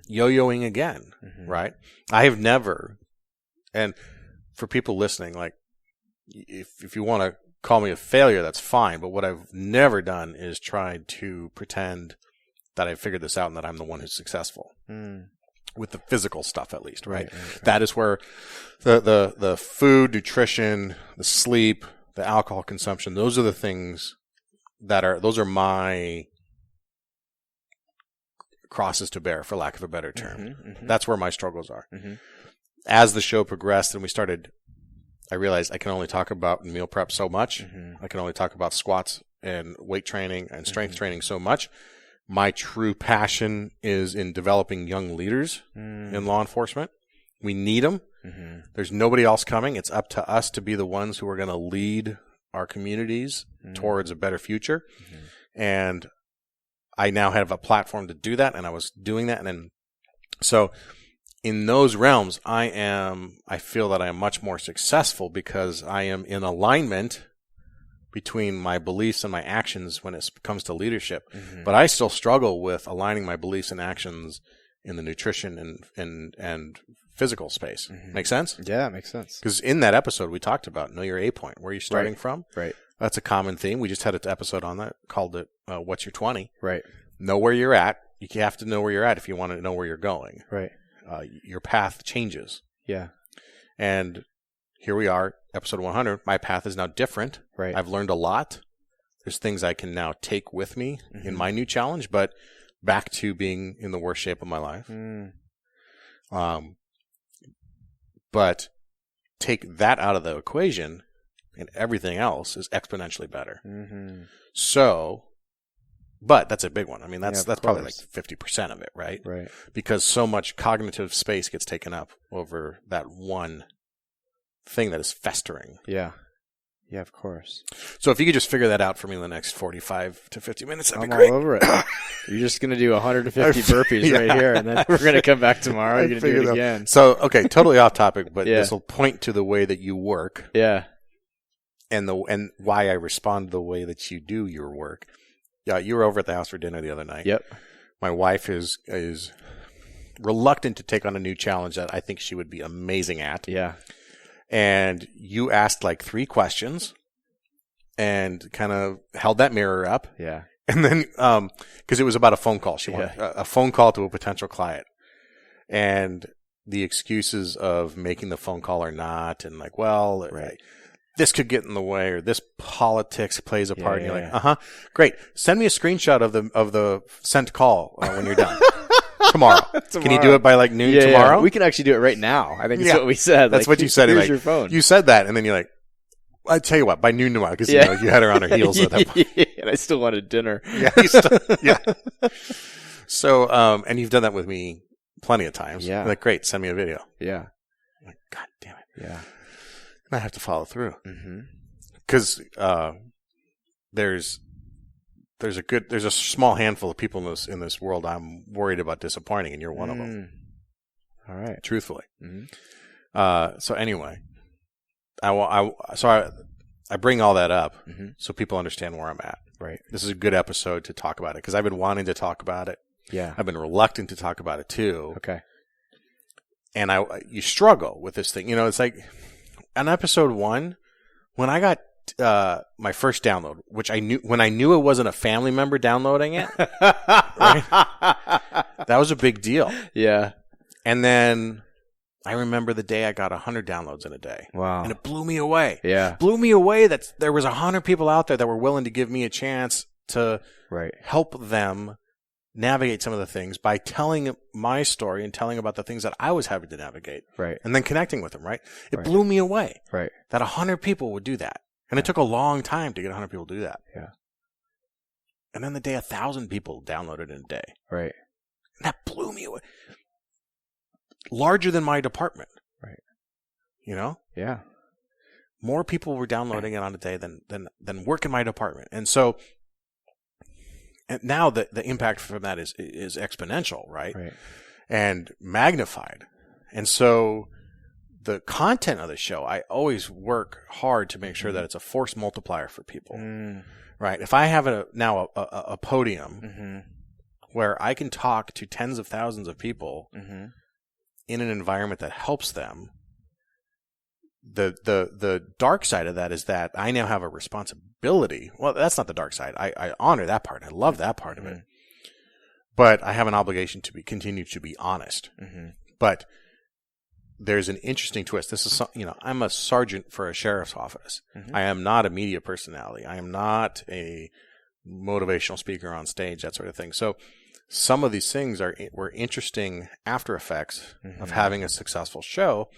Yo-yoing again, right? I have never, and for people listening, like, if you want to call me a failure, that's fine. But what I've never done is tried to pretend that I figured this out and that I'm the one who's successful. With the physical stuff, at least, right? That is where the food, nutrition, the sleep, the alcohol consumption, those are the things those are my crosses to bear, for lack of a better term. That's where my struggles are. As the show progressed and I realized I can only talk about meal prep so much. I can only talk about squats and weight training and strength training so much. My true passion is in developing young leaders in law enforcement. We need them. There's nobody else coming. It's up to us to be the ones who are going to lead our communities towards a better future. And I now have a platform to do that, and I was doing that. And then, so in those realms, I feel that I am much more successful because I am in alignment between my beliefs and my actions when it comes to leadership. Mm-hmm. But I still struggle with aligning my beliefs and actions in the nutrition and physical space. Mm-hmm. Make sense? Yeah, it makes sense. Because in that episode, we talked about know your A point, where you're starting from. Right. That's a common theme. We just had an episode on that called it What's Your 20? Right. Know where you're at. You have to know where you're at if you want to know where you're going. Right. Your path changes. Yeah. And here we are, episode 100. My path is now different. Right. I've learned a lot. There's things I can now take with me in my new challenge, but back to being in the worst shape of my life. But take that out of the equation, and everything else is exponentially better. Mm-hmm. So, but that's a big one. I mean, that's probably like 50% of it, right? Right. Because so much cognitive space gets taken up over that one thing that is festering. Yeah. Yeah, of course. So if you could just figure that out for me in the next 45 to 50 minutes, that'd I'm be great. all over it. You're just going to do 150 burpees right here, and then we're going to come back tomorrow. You're going to do it again. So, okay, totally off topic, but this will point to the way that you work. Yeah. And why I respond the way that you do your work. Yeah, you were over at the house for dinner the other night. Yep. My wife is reluctant to take on a new challenge that I think she would be amazing at. Yeah. And you asked like 3 questions and kind of held that mirror up. Yeah. And then, because it was about a phone call. She wanted a phone call to a potential client. And the excuses of making the phone call or not, and like, well, this could get in the way, or this politics plays a part. And you're like, great. Send me a screenshot of the sent call when you're done. Tomorrow. Can you do it by like noon tomorrow? Yeah. We can actually do it right now. I think that's what we said. That's what you said. Here's like, your phone. You said that, and then you're like, I tell you what, by noon tomorrow, because you had her on her heels at that point. And I still wanted dinner. Yeah. So, and you've done that with me plenty of times. Yeah. I'm like, great, send me a video. Yeah. I'm like, God damn it. Yeah. And I have to follow through. Because there's a small handful of people in this world I'm worried about disappointing, and you're one of them. All right. Truthfully. So anyway, I bring all that up so people understand where I'm at. Right. This is a good episode to talk about it because I've been wanting to talk about it. Yeah. I've been reluctant to talk about it too. Okay. And you struggle with this thing. You know, it's like on episode 1, when I got my first download, which I knew it wasn't a family member downloading it, right? That was a big deal. Yeah. And then I remember the day I got 100 downloads in a day. Wow. And it blew me away. Yeah. Blew me away that there was 100 people out there that were willing to give me a chance to help them navigate some of the things by telling my story and telling about the things that I was having to navigate. Right. And then connecting with them, right? It blew me away. Right. That 100 people would do that. And it took a long time to get 100 people to do that. Yeah. And then the day 1,000 people downloaded in a day. Right. And that blew me away. Larger than my department. Right. You know? Yeah. More people were downloading it on a day than work in my department. And so, and now the impact from that is exponential, right? Right. And magnified. And so the content of the show, I always work hard to make sure that it's a force multiplier for people, right? If I have a podium where I can talk to tens of thousands of people in an environment that helps them, the dark side of that is that I now have a responsibility. Well, that's not the dark side. I honor that part. I love that part of it, but I have an obligation to continue to be honest. But there's an interesting twist. This is, I'm a sergeant for a sheriff's office. I am not a media personality. I am not a motivational speaker on stage, that sort of thing. So some of these things were interesting after effects of having a successful show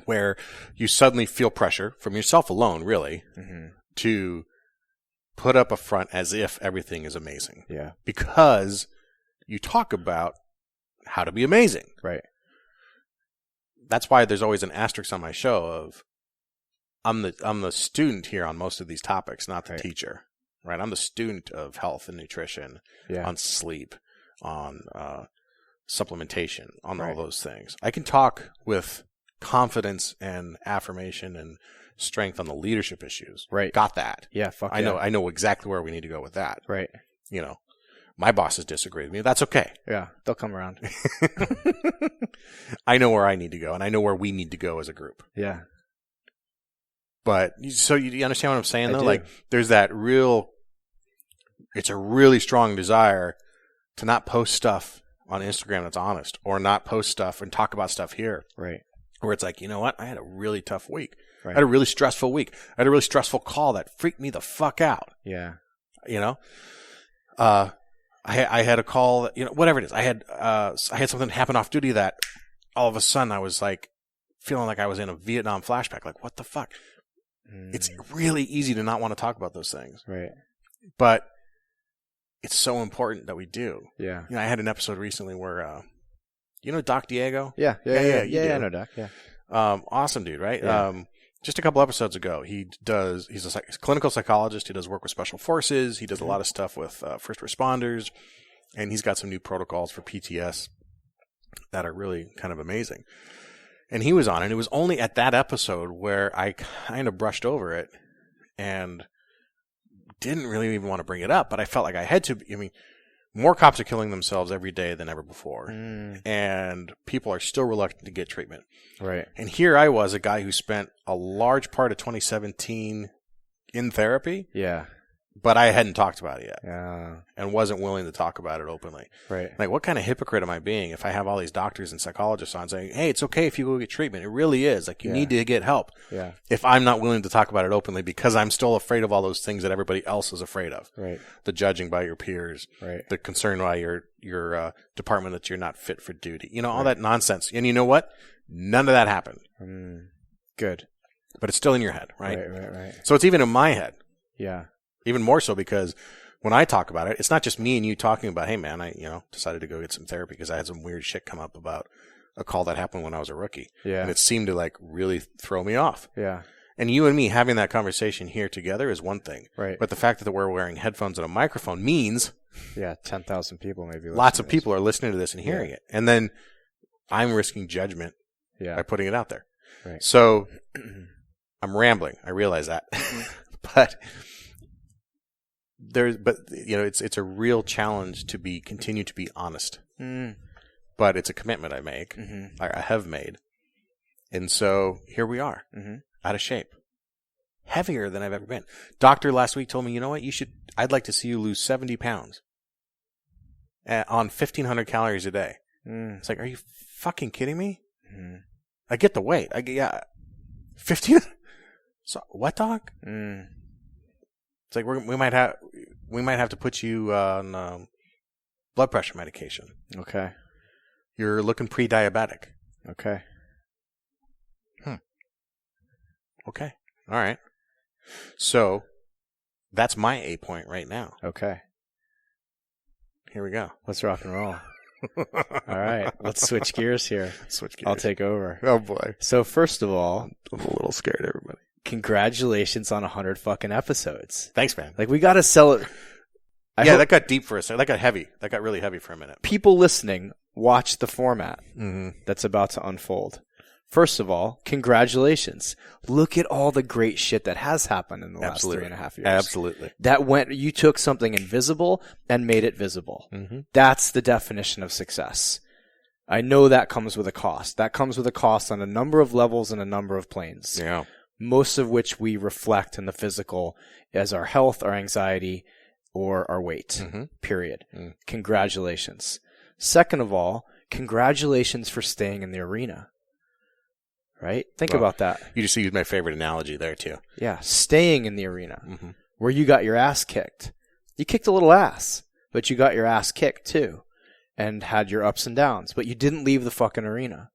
where you suddenly feel pressure from yourself alone, really, to put up a front as if everything is amazing. Yeah. Because you talk about how to be amazing. Right. That's why there's always an asterisk on my show of I'm the student here on most of these topics, not the teacher, right? I'm the student of health and nutrition, on sleep, on supplementation on all those things. I can talk with confidence and affirmation and strength on the leadership issues. Right. Got that. Yeah, fuck I know exactly where we need to go with that. Right. You know, my bosses disagree with me. That's okay. Yeah, they'll come around. I know where I need to go, and I know where we need to go as a group. Yeah. But, so you understand what I'm saying, though? do. Like, there's that it's a really strong desire to not post stuff on Instagram that's honest, or not post stuff and talk about stuff here. Right. Where it's like, you know what? I had a really tough week. Right. I had a really stressful week. I had a really stressful call that freaked me the fuck out. Yeah. You know? I had a call that, you know, whatever it is. I had something happen off duty that all of a sudden I was like feeling like I was in a Vietnam flashback. Like, what the fuck? It's really easy to not want to talk about those things. Right. But it's so important that we do. Yeah. You know, I had an episode recently where, you know, Doc Diego? Yeah. Yeah, I know Doc. Yeah. Awesome dude, right? Yeah. Just a couple episodes ago, he's a clinical psychologist. He does work with special forces. He does a lot of stuff with first responders, and he's got some new protocols for PTS that are really kind of amazing. And he was on, and it was only at that episode where I kind of brushed over it and didn't really even want to bring it up, but I felt like I had to. I mean, more cops are killing themselves every day than ever before, and people are still reluctant to get treatment. Right. And here I was, a guy who spent a large part of 2017 in therapy. Yeah. But I hadn't talked about it yet. Yeah. And wasn't willing to talk about it openly. Right. Like, what kind of hypocrite am I being if I have all these doctors and psychologists on saying, hey, it's okay if you go get treatment. It really is. Like, you need to get help. Yeah. If I'm not willing to talk about it openly because I'm still afraid of all those things that everybody else is afraid of. Right. The judging by your peers. Right. The concern by your department that you're not fit for duty. You know, all that nonsense. And you know what? None of that happened. Good. But it's still in your head, right? Right. So it's even in my head. Yeah. Even more so because when I talk about it, it's not just me and you talking about, hey man, I decided to go get some therapy because I had some weird shit come up about a call that happened when I was a rookie. Yeah. And it seemed to like really throw me off. Yeah. And you and me having that conversation here together is one thing. Right. But the fact that we're wearing headphones and a microphone means 10,000 people maybe. Lots of people are listening to this and hearing it. And then I'm risking judgment by putting it out there. Right. So I'm rambling. I realize that. But it's a real challenge to continue to be honest. But it's a commitment I make. I have made. And so here we are, out of shape, heavier than I've ever been. Doctor last week told me, you know what, I'd like to see you lose 70 pounds on 1,500 calories a day. It's like, are you fucking kidding me? I get the weight. 15. So what, doc? It's like we might have to put you on blood pressure medication. Okay. You're looking pre-diabetic. Okay. Okay. All right. So that's my A point right now. Okay. Here we go. Let's rock and roll. All right. Let's switch gears here. I'll take over. Oh boy. So first of all, I'm a little scared, everybody. Congratulations on 100 fucking episodes. Thanks, man. Like, we got to sell it. That got deep for a second. That got heavy. That got really heavy for a minute. People listening, watch the format that's about to unfold. First of all, congratulations. Look at all the great shit that has happened in the last 3.5 years. Absolutely. You took something invisible and made it visible. That's the definition of success. I know that comes with a cost. That comes with a cost on a number of levels and a number of planes. Yeah. Most of which we reflect in the physical as our health, our anxiety, or our weight, period. Congratulations. Second of all, congratulations for staying in the arena. Right? Think about that. You just used my favorite analogy there, too. Yeah, staying in the arena where you got your ass kicked. You kicked a little ass, but you got your ass kicked, too, and had your ups and downs, but you didn't leave the fucking arena.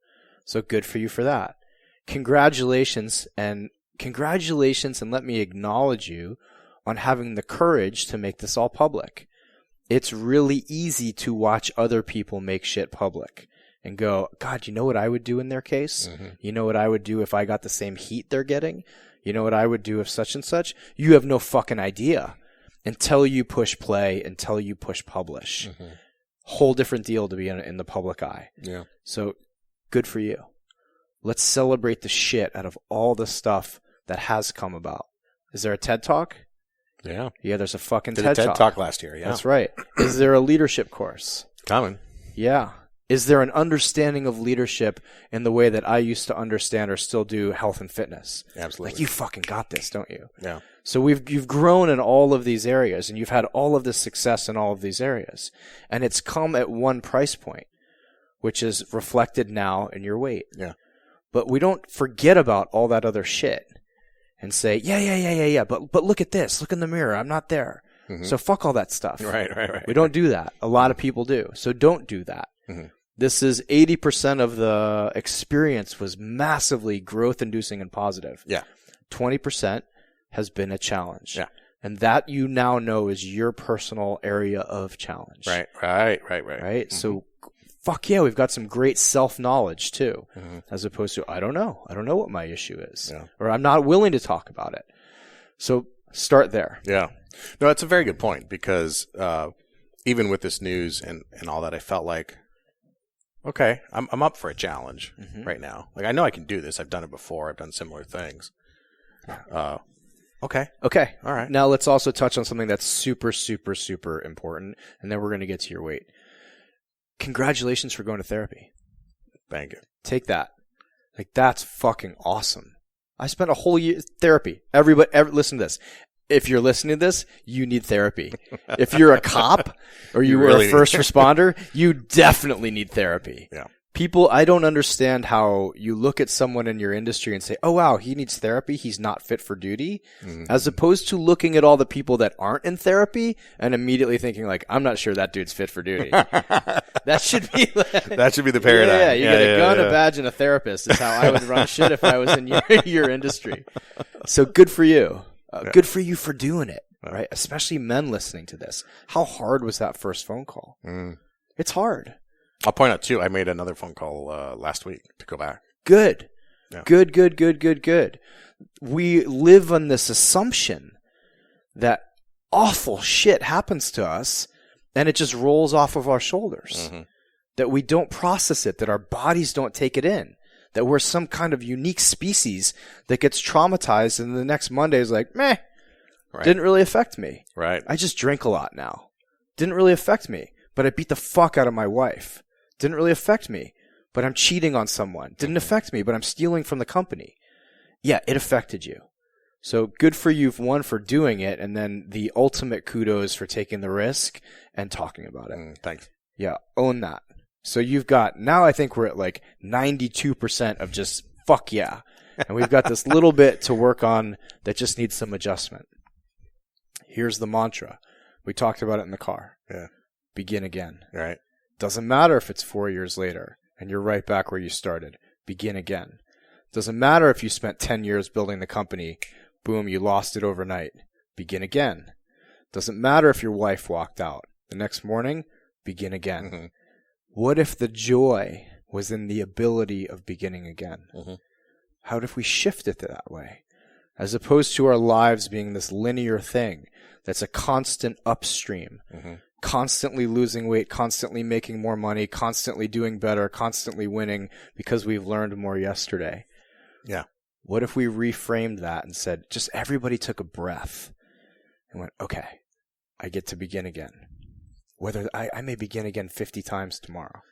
So good for you for that. Congratulations, and let me acknowledge you on having the courage to make this all public. It's really easy to watch other people make shit public and go, God, you know what I would do in their case? You know what I would do if I got the same heat they're getting? You know what I would do if such and such? You have no fucking idea until you push play, until you push publish. Whole different deal to be in the public eye. Yeah. So good for you. Let's celebrate the shit out of all the stuff that has come about. Is there a TED Talk? Yeah. Yeah, there's a fucking Did TED a TED Talk. Talk last year, yeah. That's right. Is there a leadership course? Coming. Yeah. Is there an understanding of leadership in the way that I used to understand or still do health and fitness? Absolutely. Like, you fucking got this, don't you? Yeah. So you've grown in all of these areas, and you've had all of this success in all of these areas. And it's come at one price point, which is reflected now in your weight. Yeah. But we don't forget about all that other shit and say, yeah, but look at this. Look in the mirror. I'm not there. Mm-hmm. So fuck all that stuff. Right. We don't do that. A lot of people do. So don't do that. Mm-hmm. This is 80% of the experience was massively growth-inducing and positive. Yeah. 20% has been a challenge. Yeah. And that you now know is your personal area of challenge. Right. Right? So fuck yeah, we've got some great self-knowledge too, as opposed to, I don't know what my issue is, or I'm not willing to talk about it. So start there. Yeah. No, that's a very good point, because even with this news and all that, I felt like, okay, I'm up for a challenge right now. Like, I know I can do this. I've done it before. I've done similar things. Okay. All right. Now let's also touch on something that's super, super, super important, and then we're going to get to your weight. Congratulations for going to therapy. Thank you. Take that. Like, that's fucking awesome. I spent a whole year therapy. Everybody, listen to this. If you're listening to this, you need therapy. If you're a cop or you were really a first responder, you definitely need therapy. Yeah. People, I don't understand how you look at someone in your industry and say, oh, wow, he needs therapy. He's not fit for duty. As opposed to looking at all the people that aren't in therapy and immediately thinking, like, I'm not sure that dude's fit for duty. That should be that should be the paradigm. Yeah, you get a gun, a badge, and a therapist is how I would run shit if I was in your industry. So good for you. Good for you for doing it, right? Especially men listening to this. How hard was that first phone call? It's hard. I'll point out, too, I made another phone call last week to go back. Good. Yeah. Good. We live on this assumption that awful shit happens to us and it just rolls off of our shoulders. That we don't process it, that our bodies don't take it in, that we're some kind of unique species that gets traumatized and the next Monday is like, meh, didn't really affect me. Right. I just drink a lot now. Didn't really affect me, but I beat the fuck out of my wife. Didn't really affect me, but I'm cheating on someone. Didn't affect me, but I'm stealing from the company. Yeah, it affected you. So good for you, one, for doing it, and then the ultimate kudos for taking the risk and talking about it. Thanks. Yeah, own that. So you've got, now I think we're at like 92% of just fuck yeah. And we've got this little bit to work on that just needs some adjustment. Here's the mantra. We talked about it in the car. Yeah. Begin again. Right. Doesn't matter if it's 4 years later and you're right back where you started. Begin again. Doesn't matter if you spent 10 years building the company. Boom, you lost it overnight. Begin again. Doesn't matter if your wife walked out. The next morning, begin again. What if the joy was in the ability of beginning again? How if we shift it that way? As opposed to our lives being this linear thing that's a constant upstream. Constantly losing weight, constantly making more money, constantly doing better, constantly winning because we've learned more yesterday. Yeah. What if we reframed that and said, just everybody took a breath and went, okay, I get to begin again. Whether I may begin again 50 times tomorrow.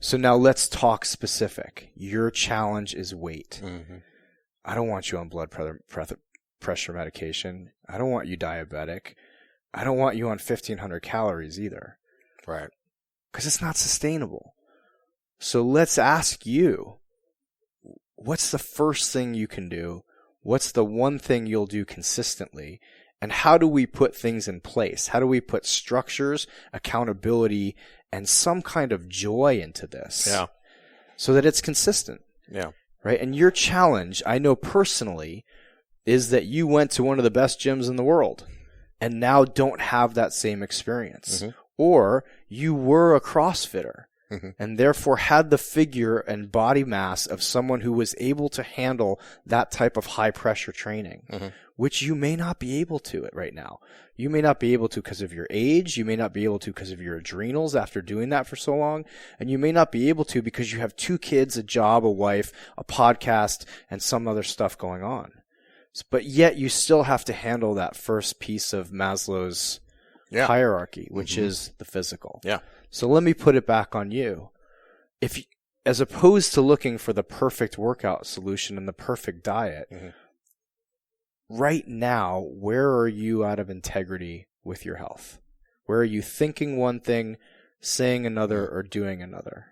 So now let's talk specific. Your challenge is weight. I don't want you on blood pressure medication. I don't want you diabetic. I don't want you on 1,500 calories either. Right. Because it's not sustainable. So let's ask you, what's the first thing you can do? What's the one thing you'll do consistently? And how do we put things in place? How do we put structures, accountability, and some kind of joy into this? Yeah. So that it's consistent. Yeah. Right? And your challenge, I know personally, is that you went to one of the best gyms in the world and now don't have that same experience. Or you were a CrossFitter and therefore had the figure and body mass of someone who was able to handle that type of high pressure training, which you may not be able to right now. You may not be able to because of your age. You may not be able to because of your adrenals after doing that for so long. And you may not be able to because you have 2 kids, a job, a wife, a podcast, and some other stuff going on. But yet you still have to handle that first piece of Maslow's hierarchy, which is the physical. Yeah. So let me put it back on you. As opposed to looking for the perfect workout solution and the perfect diet, right now, where are you out of integrity with your health? Where are you thinking one thing, saying another, or doing another?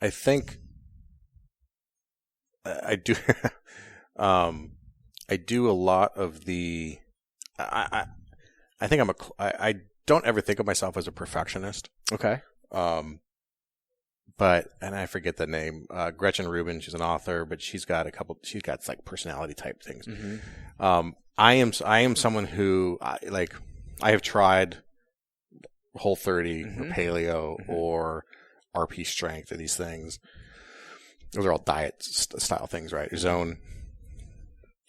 I think I do. I do a lot of the. I think I don't ever think of myself as a perfectionist. Okay. But I forget the name. Gretchen Rubin, she's an author, but she's got like personality type things. I am someone who I have tried Whole30 or paleo or RP strength or these things. Those are all diet style things, right? Zone.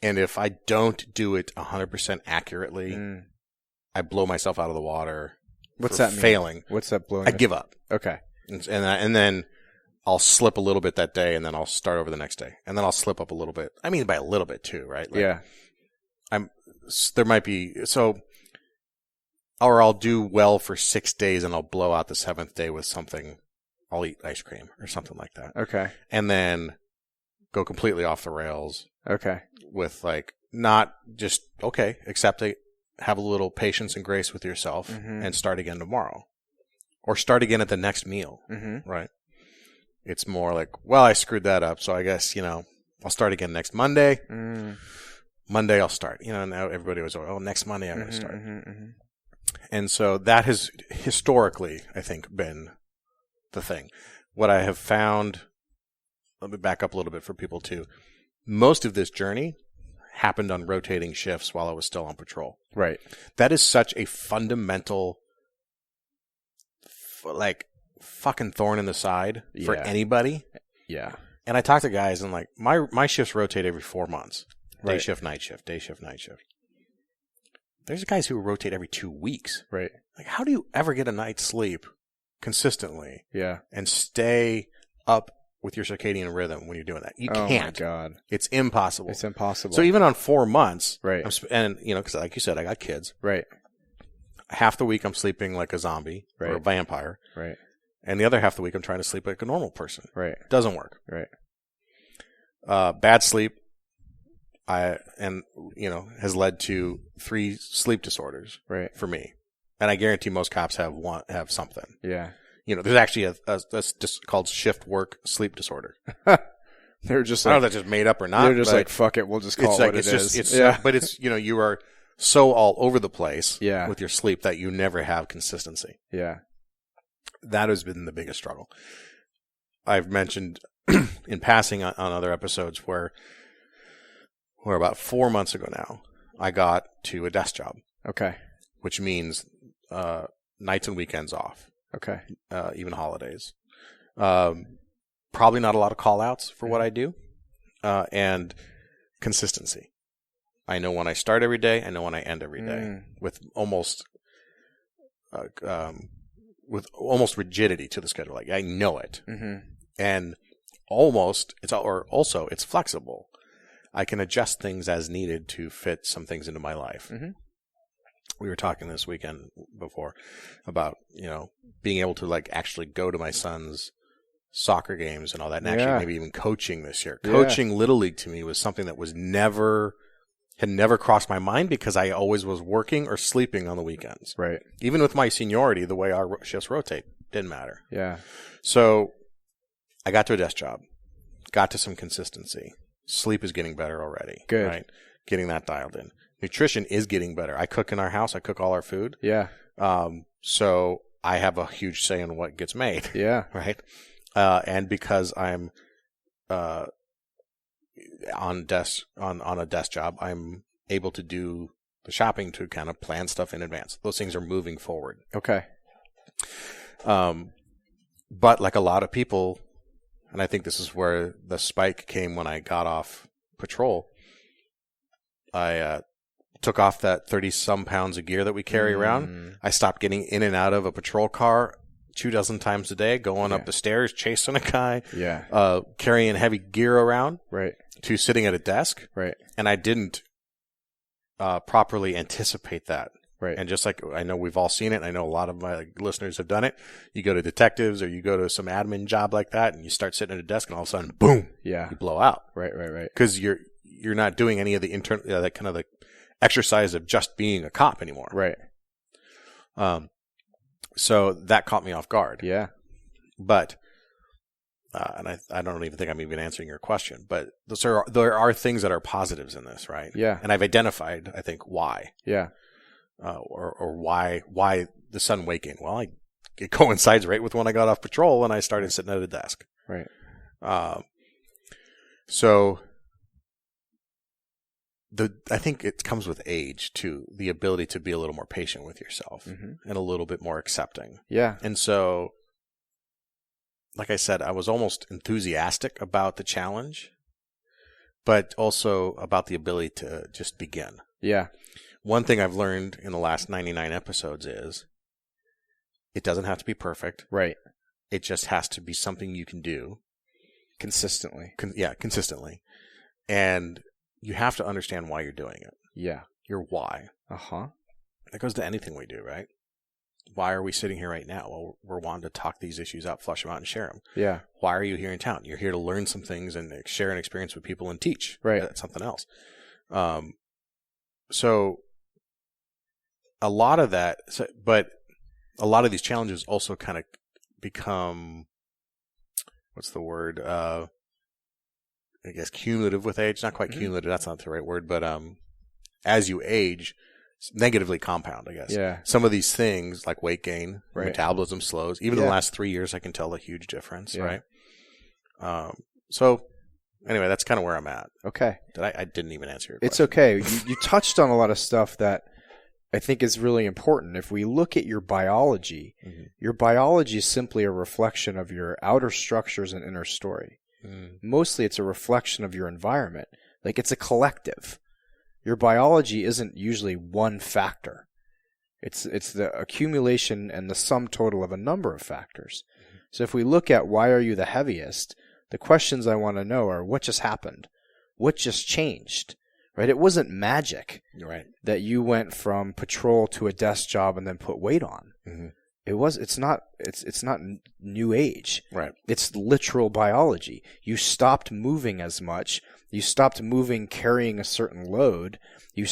And if I don't do it 100% accurately, I blow myself out of the water. What's that mean? Failing. What's that blowing? I give up. Okay. And then I'll slip a little bit that day, and then I'll start over the next day, and then I'll slip up a little bit. I mean, by a little bit too, right? Yeah. There might be or I'll do well for 6 days, and I'll blow out the 7th day with something. I'll eat ice cream or something like that. Okay. And then go completely off the rails. Okay. With not just accept it, have a little patience and grace with yourself, and start again tomorrow. Or start again at the next meal, right? It's more like, well, I screwed that up, so I guess, I'll start again next Monday. Monday I'll start. Now everybody was, next Monday I'm going to start. And so that has historically, I think, been the thing. What I have found, let me back up a little bit for people too, most of this journey happened on rotating shifts while I was still on patrol. Right. That is such a fundamental fucking thorn in the side for anybody. Yeah. And I talk to guys and my shifts rotate every 4 months. Day Right. shift, night shift, day shift, night shift. There's guys who rotate every 2 weeks. Right. How do you ever get a night's sleep consistently? Yeah. And stay up with your circadian rhythm when you're doing that? You can't. Oh my God. It's impossible. It's impossible. So even on 4 months, right. Because like you said, I got kids. Right. Half the week I'm sleeping like a zombie or a vampire. Right. And the other half of the week I'm trying to sleep like a normal person. Right. Doesn't work. Right. Bad sleep, has led to 3 sleep disorders. Right. For me, and I guarantee most cops have something. Yeah. There's actually that's just called shift work sleep disorder. They're just I don't know if that's just made up or not. They're just fuck it, we'll just call it what it is. But it's you are so all over the place with your sleep that you never have consistency. Yeah. That has been the biggest struggle. I've mentioned in passing on other episodes where about 4 months ago now, I got to a desk job. Okay. Which means nights and weekends off. Okay. Even holidays. Probably not a lot of call outs for what I do. And consistency. I know when I start every day. I know when I end every day. With almost rigidity to the schedule. I know it. And it's flexible. I can adjust things as needed to fit some things into my life. We were talking this weekend before about, being able to actually go to my son's soccer games and all that, and actually maybe even coaching this year. Coaching Little League to me was something that had never crossed my mind because I always was working or sleeping on the weekends. Right. Even with my seniority, the way our shifts rotate didn't matter. Yeah. So I got to a desk job, got to some consistency. Sleep is getting better already. Good. Right? Getting that dialed in. Nutrition is getting better. I cook in our house. I cook all our food. Yeah. So I have a huge say in what gets made. Yeah. Right. And because I'm on a desk job, I'm able to do the shopping to kind of plan stuff in advance. Those things are moving forward. Okay. But like a lot of people, and I think this is where the spike came when I got off patrol, I took off that 30-some pounds of gear that we carry around. I stopped getting in and out of a patrol car 24 times a day, going up the stairs, chasing a guy, carrying heavy gear around, to sitting at a desk. And I didn't properly anticipate that. And just like I know we've all seen it, and I know a lot of my listeners have done it, you go to detectives or you go to some admin job like that, and you start sitting at a desk, and all of a sudden, boom, you blow out. Because you're not doing any of the internal, that kind of the exercise of just being a cop anymore. So that caught me off guard. But, and I don't even think I'm even answering your question, but there are things that are positives in this, right? And I've identified, I think, why. Or why the sun waking. Well, it coincides right with when I got off patrol and I started sitting at a desk. So I think it comes with age too, the ability to be a little more patient with yourself and a little bit more accepting. And so, like I said, I was almost enthusiastic about the challenge, but also about the ability to just begin. One thing I've learned in the last 99 episodes is it doesn't have to be perfect. It just has to be something you can do consistently. Consistently. And you have to understand why you're doing it. Your why. That goes to anything we do, right? Why are we sitting here right now? Well, we're wanting to talk these issues out, flush them out, and share them. Why are you here in town? You're here to learn some things and share an experience with people and teach. That's something else. So a lot of that, but a lot of these challenges also kind of become, what's the word? I guess cumulative with age. Not quite cumulative. That's not the right word, but as you age, negatively compound, I guess. Some of these things like weight gain, metabolism slows. Even the last 3 years, I can tell a huge difference, right? So anyway, that's kind of where I'm at. I didn't even answer your question. It's okay. You touched on a lot of stuff that I think is really important. If we look at your biology, your biology is simply a reflection of your outer structures and inner story. Mostly it's a reflection of your environment. Like it's a collective. Your biology isn't usually one factor. It's the accumulation and the sum total of a number of factors. So if we look at why are you the heaviest, the questions I want to know are what just happened? What just changed? Right? It wasn't magic that you went from patrol to a desk job and then put weight on. It's not new age. It's literal biology. You stopped moving as much. You stopped moving carrying a certain load. You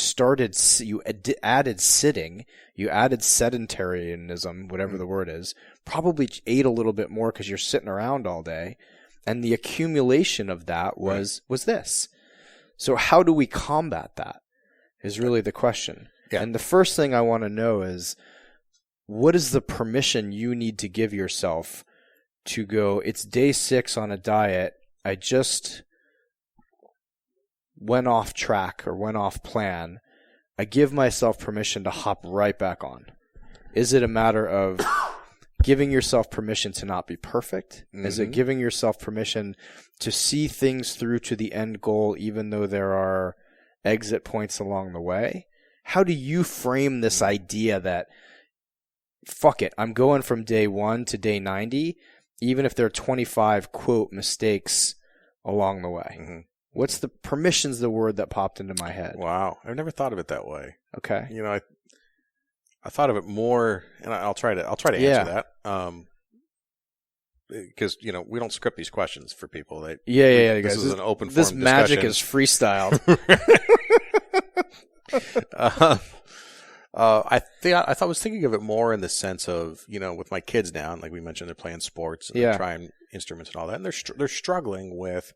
added sitting. You added sedentarianism, whatever the word is. Probably ate a little bit more because you're sitting around all day. And the accumulation of that was this. So how do we combat that is really the question. And the first thing I want to know is, what is the permission you need to give yourself to go, it's day 6 on a diet, I just went off track or went off plan, I give myself permission to hop right back on? Is it a matter of giving yourself permission to not be perfect? Is it giving yourself permission to see things through to the end goal even though there are exit points along the way? How do you frame this idea that, fuck it, I'm going from day 1 to day 90, even if there are 25, quote, mistakes along the way? What's the permission's the word that popped into my head? Wow. I've never thought of it that way. Okay. You know, I thought of it more, and I'll try to answer that. Because, you know, we don't script these questions for people. This is an open forum This discussion. magic is freestyled. I was thinking of it more in the sense of, you know, with my kids now, and like we mentioned, they're playing sports and they're trying instruments and all that, and they're struggling with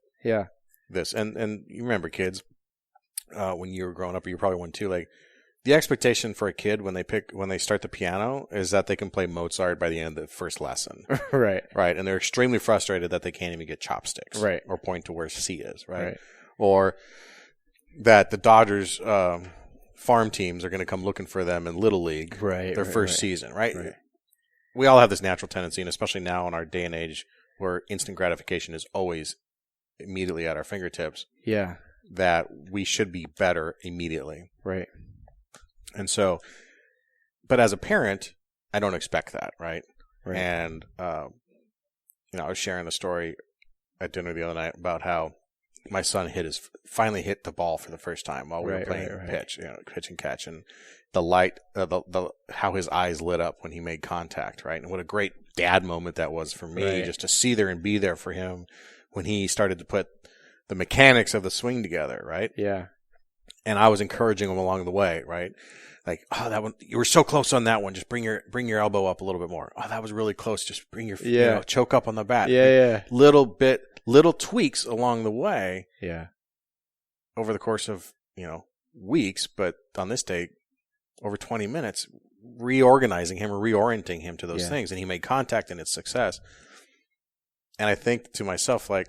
this. And you remember kids, when you were growing up, or you probably one too, like the expectation for a kid when they start the piano is that they can play Mozart by the end of the first lesson. Right. And they're extremely frustrated that they can't even get chopsticks. Or point to where C is. Or that the Dodgers, farm teams are going to come looking for them in Little League their first season, right? We all have this natural tendency, and especially now in our day and age where instant gratification is always immediately at our fingertips, that we should be better immediately. Right. And so, but as a parent, I don't expect that, right? And, I was sharing the story at dinner the other night about how my son finally hit the ball for the first time while we were playing pitch and catch, and the light, how his eyes lit up when he made contact, right? And what a great dad moment that was for me, just to see there and be there for him when he started to put the mechanics of the swing together, right? Yeah. And I was encouraging him along the way, right? Like, oh, that one, you were so close on that one. Just bring your elbow up a little bit more. Oh, that was really close. Just bring your choke up on the bat. Little tweaks along the way. Yeah. Over the course of, weeks, but on this day, over 20 minutes, reorganizing him or reorienting him to those things. And he made contact and it's success. And I think to myself, like,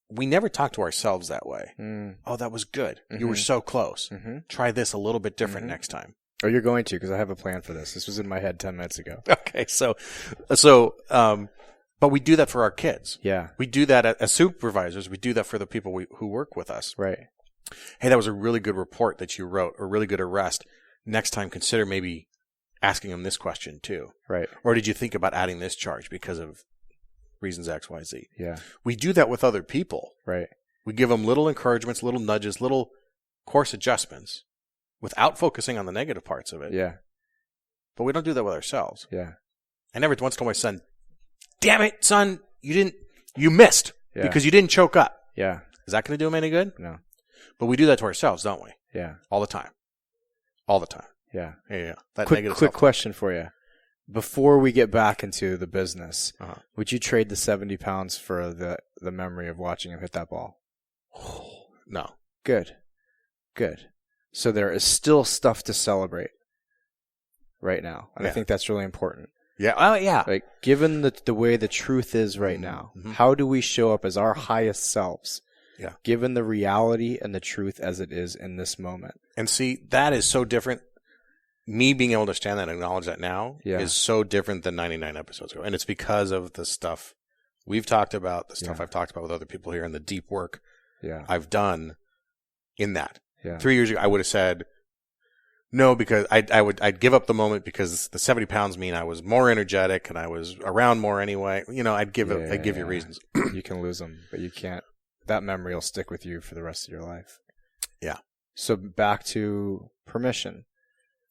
we never talk to ourselves that way. Oh, that was good. You were so close. Try this a little bit different next time. Oh, you're going to, because I have a plan for this. This was in my head 10 minutes ago. Okay. So, but we do that for our kids. Yeah. We do that as supervisors. We do that for the people who work with us. Right. Hey, that was a really good report that you wrote, a really good arrest. Next time, consider maybe asking them this question too. Right. Or did you think about adding this charge because of reasons X, Y, Z? Yeah. We do that with other people. Right. We give them little encouragements, little nudges, little course adjustments without focusing on the negative parts of it. Yeah. But we don't do that with ourselves. Yeah. I never once told my son, damn it, son, you missed because you didn't choke up. Yeah. Is that going to do him any good? No. But we do that to ourselves, don't we? Yeah. All the time. All the time. Yeah. Yeah. That quick question for you. Before we get back into the business, would you trade the 70 pounds for the memory of watching him hit that ball? No. Good. So there is still stuff to celebrate right now. And I think that's really important. Yeah. Oh, yeah. Like, given the way the truth is right now, how do we show up as our highest selves? Yeah. Given the reality and the truth as it is in this moment. And see, that is so different. Me being able to stand that and acknowledge that now is so different than 99 episodes ago. And it's because of the stuff we've talked about, the stuff I've talked about with other people here, and the deep work I've done in that. Yeah. 3 years ago, I would have said no, because I'd give up the moment because the 70 pounds mean I was more energetic and I was around more anyway. I'd give you reasons. You can lose them, but you can't. That memory will stick with you for the rest of your life. Yeah. So back to permission.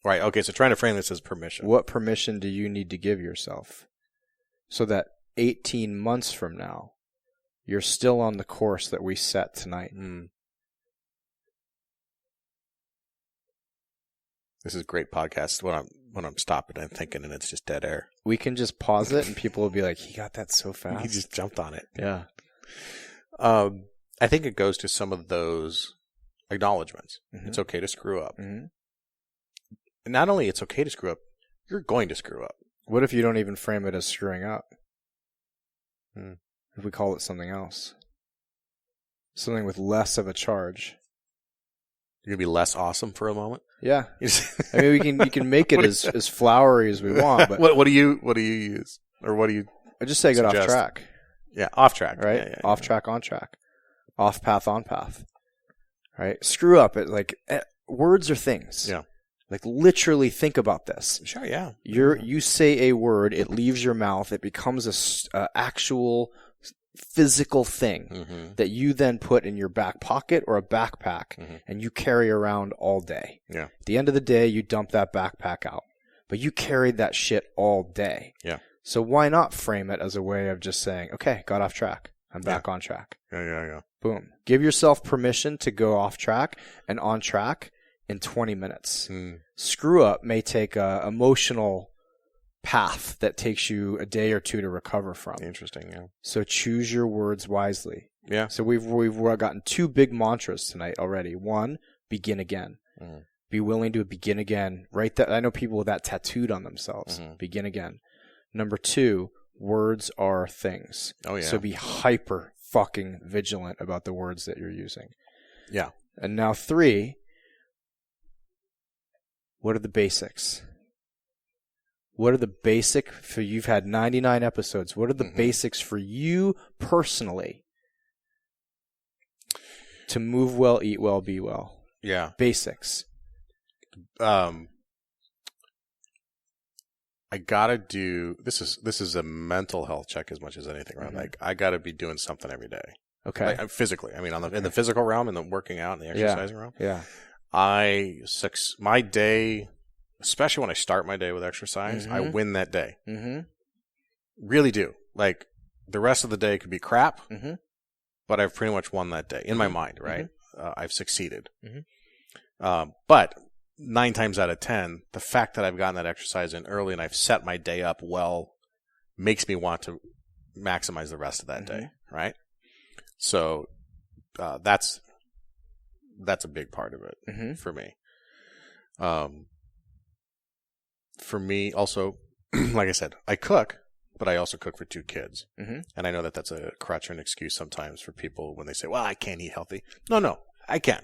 Right. Okay. So trying to frame this as permission. What permission do you need to give yourself so that 18 months from now, you're still on the course that we set tonight? This is great podcast when I'm stopping and thinking and it's just dead air. We can just pause it and people will be like, he got that so fast. He just jumped on it. Yeah. I think it goes to some of those acknowledgments. It's okay to screw up. And not only it's okay to screw up, you're going to screw up. What if you don't even frame it as screwing up? If we call it something else? Something with less of a charge. You're going to be less awesome for a moment? Yeah. I mean, we can make it as flowery as we want, but what do you use? Or what do you I just say get off track. Yeah, off track. Right? Yeah, off track, on track. Off path, on path. Right? Screw up. Words are things. Yeah. Like, literally think about this. Sure, yeah. You say a word, it leaves your mouth, it becomes a actual physical thing that you then put in your back pocket or a backpack and you carry around all day. Yeah. At the end of the day, you dump that backpack out. But you carried that shit all day. Yeah. So why not frame it as a way of just saying, okay, got off track. I'm back on track. Yeah. Boom. Give yourself permission to go off track and on track in 20 minutes. Screw up may take a emotional path that takes you a day or two to recover from. Interesting, yeah. So choose your words wisely. Yeah. So we've gotten two big mantras tonight already. One, begin again. Be willing to begin again. Write that. I know people with that tattooed on themselves. Begin again. Number two, words are things. Oh, yeah. So be hyper fucking vigilant about the words that you're using. Yeah. And now three, What are the basics? What are the basic for you've had 99 episodes? What are the basics for you personally to move well, eat well, be well? Yeah. Basics. I gotta do this is a mental health check as much as anything, right? Like I gotta be doing something every day. Okay. Like, physically. I mean, in the physical realm, in the working out, and the exercising realm. Yeah. My day, especially when I start my day with exercise, I win that day. Mm-hmm. Really do. Like the rest of the day could be crap, but I've pretty much won that day in my mind, right? I've succeeded. But 9 times out of 10, the fact that I've gotten that exercise in early and I've set my day up well makes me want to maximize the rest of that day, right? So that's a big part of it for me. For me, also, like I said, I cook, but I also cook for 2 kids. And I know that that's a crutch or an excuse sometimes for people when they say, well, I can't eat healthy. No, I can.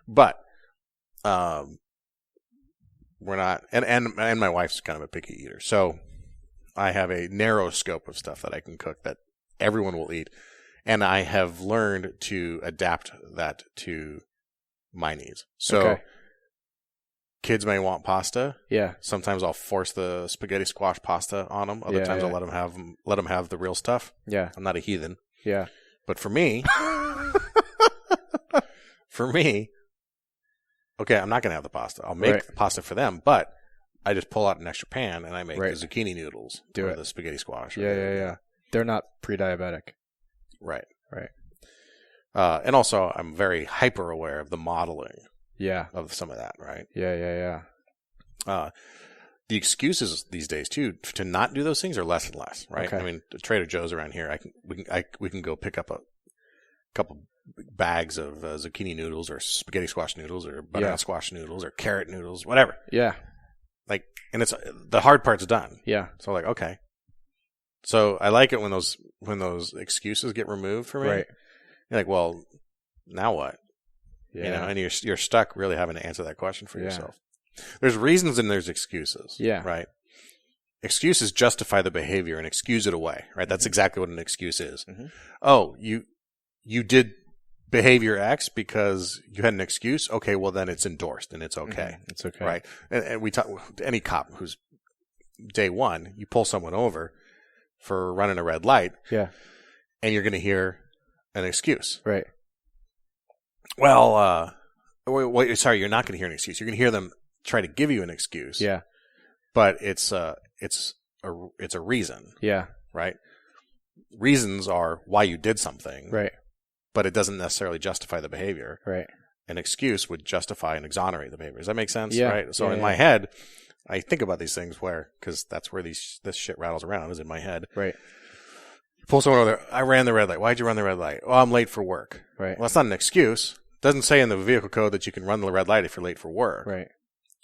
But we're not, and my wife's kind of a picky eater. So I have a narrow scope of stuff that I can cook that everyone will eat. And I have learned to adapt that to my needs. So kids may want pasta. Yeah. Sometimes I'll force the spaghetti squash pasta on them. Other times I'll let them have the real stuff. Yeah. I'm not a heathen. Yeah. But for me, okay, I'm not going to have the pasta. I'll make the pasta for them, but I just pull out an extra pan and I make the zucchini noodles or the spaghetti squash. Yeah. They're not pre-diabetic. Right. And also, I'm very hyper aware of the modeling. Of some of that, right? Yeah. The excuses these days too to not do those things are less and less, right? I mean, Trader Joe's around here. We can go pick up a couple bags of zucchini noodles or spaghetti squash noodles or banana squash noodles or carrot noodles, whatever. Yeah. Like, and it's the hard part's done. Yeah. So like, okay. So I like it when those excuses get removed for me. Right. You're like, well, now what? Yeah. You know, and you're stuck really having to answer that question for yourself. There's reasons and there's excuses. Yeah. Right. Excuses justify the behavior and excuse it away. Right. That's exactly what an excuse is. Oh, you did behavior X because you had an excuse. Okay, well then it's endorsed and it's okay. It's okay. Right. And we talk any cop who's day one, you pull someone over for running a red light. Yeah. And you're going to hear an excuse. Right. Well, sorry, you're not going to hear an excuse. You're going to hear them try to give you an excuse. Yeah. But it's a reason. Yeah. Right. Reasons are why you did something. Right. But it doesn't necessarily justify the behavior. Right. An excuse would justify and exonerate the behavior. Does that make sense? Yeah. Right. So in my head, I think about these things because that's where this shit rattles around is in my head. Right. Pull someone over there. I ran the red light. Why'd you run the red light? Oh, I'm late for work. Right. Well, that's not an excuse. It doesn't say in the vehicle code that you can run the red light if you're late for work. Right.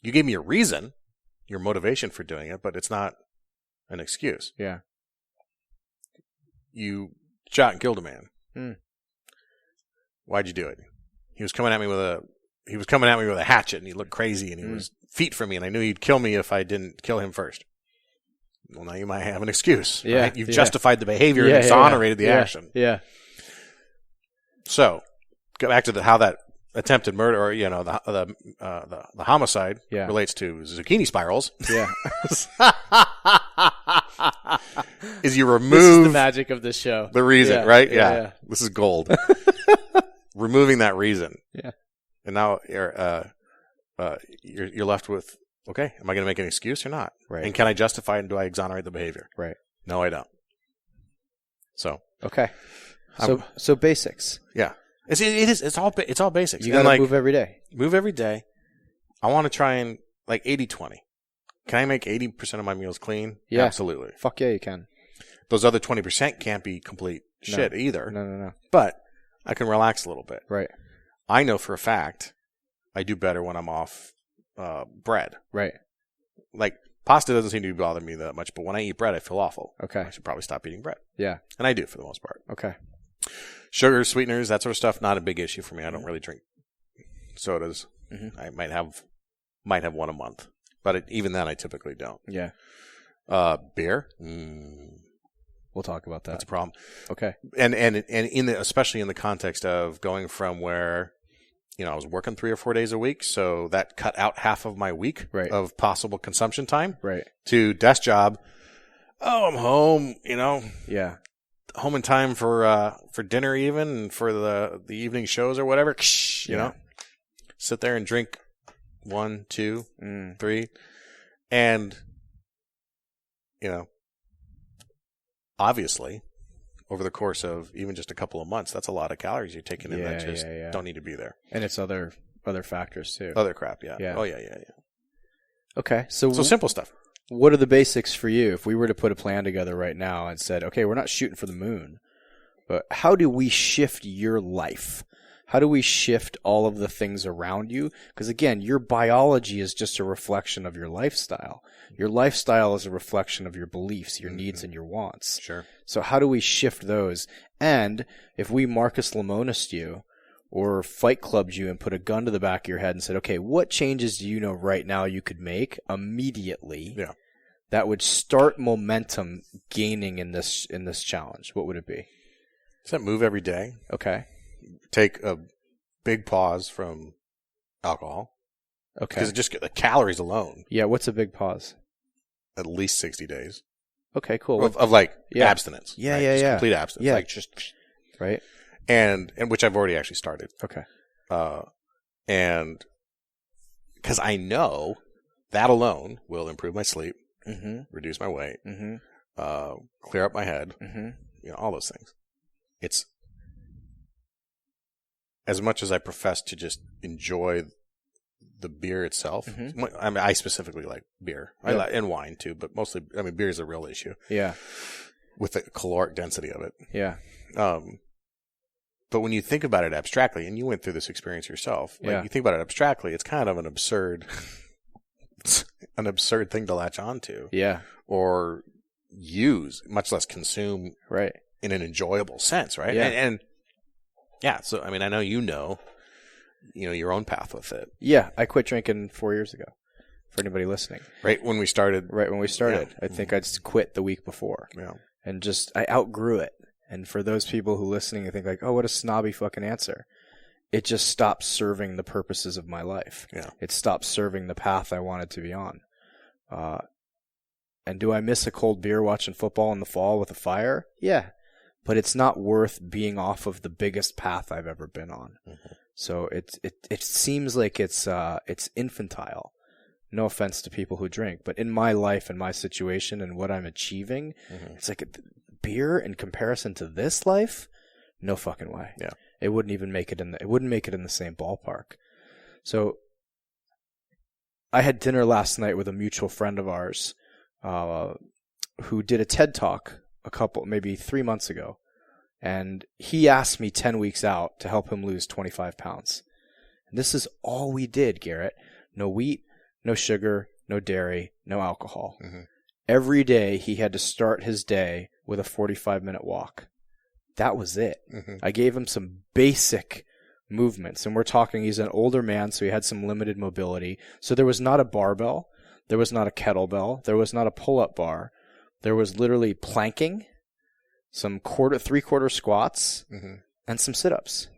You gave me a reason, your motivation for doing it, but it's not an excuse. Yeah. You shot and killed a man. Why'd you do it? He was coming at me with a hatchet and he looked crazy and he was feet from me and I knew he'd kill me if I didn't kill him first. Well, now you might have an excuse. Yeah. Right? You've justified the behavior and exonerated the action. Yeah. So, go back to how that attempted murder, or the homicide relates to zucchini spirals. Yeah. Is you remove this is the magic of this show. The reason, right? Yeah. This is gold. Removing that reason. Yeah. And now you're left with, okay, am I going to make an excuse or not? Right. And can I justify it and do I exonerate the behavior? Right. No, I don't. So. Okay. So basics. Yeah. It's all basics. You got to move every day. Move every day. I want to try and 80-20. Can I make 80% of my meals clean? Yeah. Absolutely. Fuck yeah, you can. Those other 20% can't be complete shit either. No. But I can relax a little bit. Right. I know for a fact I do better when I'm off bread. Right. Like, pasta doesn't seem to be bothering me that much, but when I eat bread, I feel awful. Okay. I should probably stop eating bread. Yeah. And I do for the most part. Okay. Sugar, sweeteners, that sort of stuff, not a big issue for me. I don't really drink sodas. I might have might have one a month. But even then, I typically don't. Yeah. Beer? We'll talk about that. That's a problem. Okay. And especially in the context of going from where, I was working 3 or 4 days a week, so that cut out half of my week of possible consumption time. Right. To desk job. Oh, I'm home, Yeah. Home in time for dinner even, and for the evening shows or whatever, you know. Sit there and drink 1, 2, 3. And, obviously, over the course of even just a couple of months, that's a lot of calories you're taking in that just don't need to be there. And it's other factors too. Other crap, yeah. Yeah. Oh, yeah. Okay, so simple stuff. What are the basics for you? If we were to put a plan together right now and said, okay, we're not shooting for the moon, but how do we shift your life? How do we shift all of the things around you? Because again, your biology is just a reflection of your lifestyle. Your lifestyle is a reflection of your beliefs, your needs, and your wants. Sure. So how do we shift those? And if we Marcus Lemonis'd you or Fight Clubbed you and put a gun to the back of your head and said, okay, what changes do you know right now you could make immediately that would start momentum gaining in this challenge? What would it be? Does that move every day? Okay. Take a big pause from alcohol. Okay. Because it just the calories alone. Yeah, what's a big pause? At least 60 days. Okay, cool. Of abstinence. Yeah, right? yeah, just yeah. Complete abstinence. Yeah. Like just right. And which I've already actually started. Okay. And because I know that alone will improve my sleep, reduce my weight, clear up my head, all those things. It's as much as I profess to just enjoy the beer itself. I mean, I specifically like beer. I like, and wine too, but mostly, beer is a real issue. Yeah. With the caloric density of it. Yeah. But when you think about it abstractly, and you went through this experience yourself, you think about it abstractly, it's kind of an absurd thing to latch onto. Yeah. Or use, much less consume. Right. In an enjoyable sense, right? Yeah. And so, I know your own path with it. Yeah, I quit drinking 4 years ago. For anybody listening, right when we started. Yeah. I think I just quit the week before. Yeah, and just I outgrew it. And for those people who listening, I think like, oh, what a snobby fucking answer. It just stopped serving the purposes of my life. Yeah, it stopped serving the path I wanted to be on. And do I miss a cold beer watching football in the fall with a fire? Yeah. But it's not worth being off of the biggest path I've ever been on. So it seems like it's infantile. No offense to people who drink, but in my life and my situation and what I'm achieving, it's like beer in comparison to this life, no fucking way. Yeah, it wouldn't even make it in the same ballpark. So I had dinner last night with a mutual friend of ours, who did a TED Talk maybe 3 months ago. And he asked me 10 weeks out to help him lose 25 pounds. And this is all we did, Garrett. No wheat, no sugar, no dairy, no alcohol. Every day he had to start his day with a 45-minute walk. That was it. I gave him some basic movements. And we're talking, he's an older man, so he had some limited mobility. So there was not a barbell. There was not a kettlebell. There was not a pull-up bar. There was literally planking, some three-quarter squats, and some sit-ups.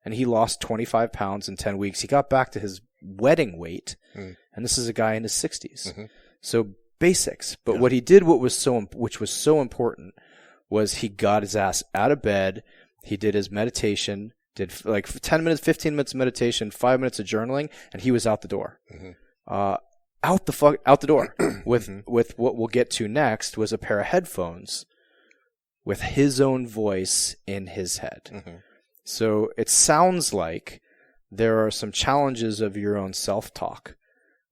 And he lost 25 pounds in 10 weeks. He got back to his wedding weight, and this is a guy in his 60s. So basics. But what he did, which was so important, was he got his ass out of bed. He did his meditation, did like 10 minutes, 15 minutes of meditation, 5 minutes of journaling, and he was out the door. Out the door with what we'll get to next was a pair of headphones with his own voice in his head. So it sounds like there are some challenges of your own self-talk.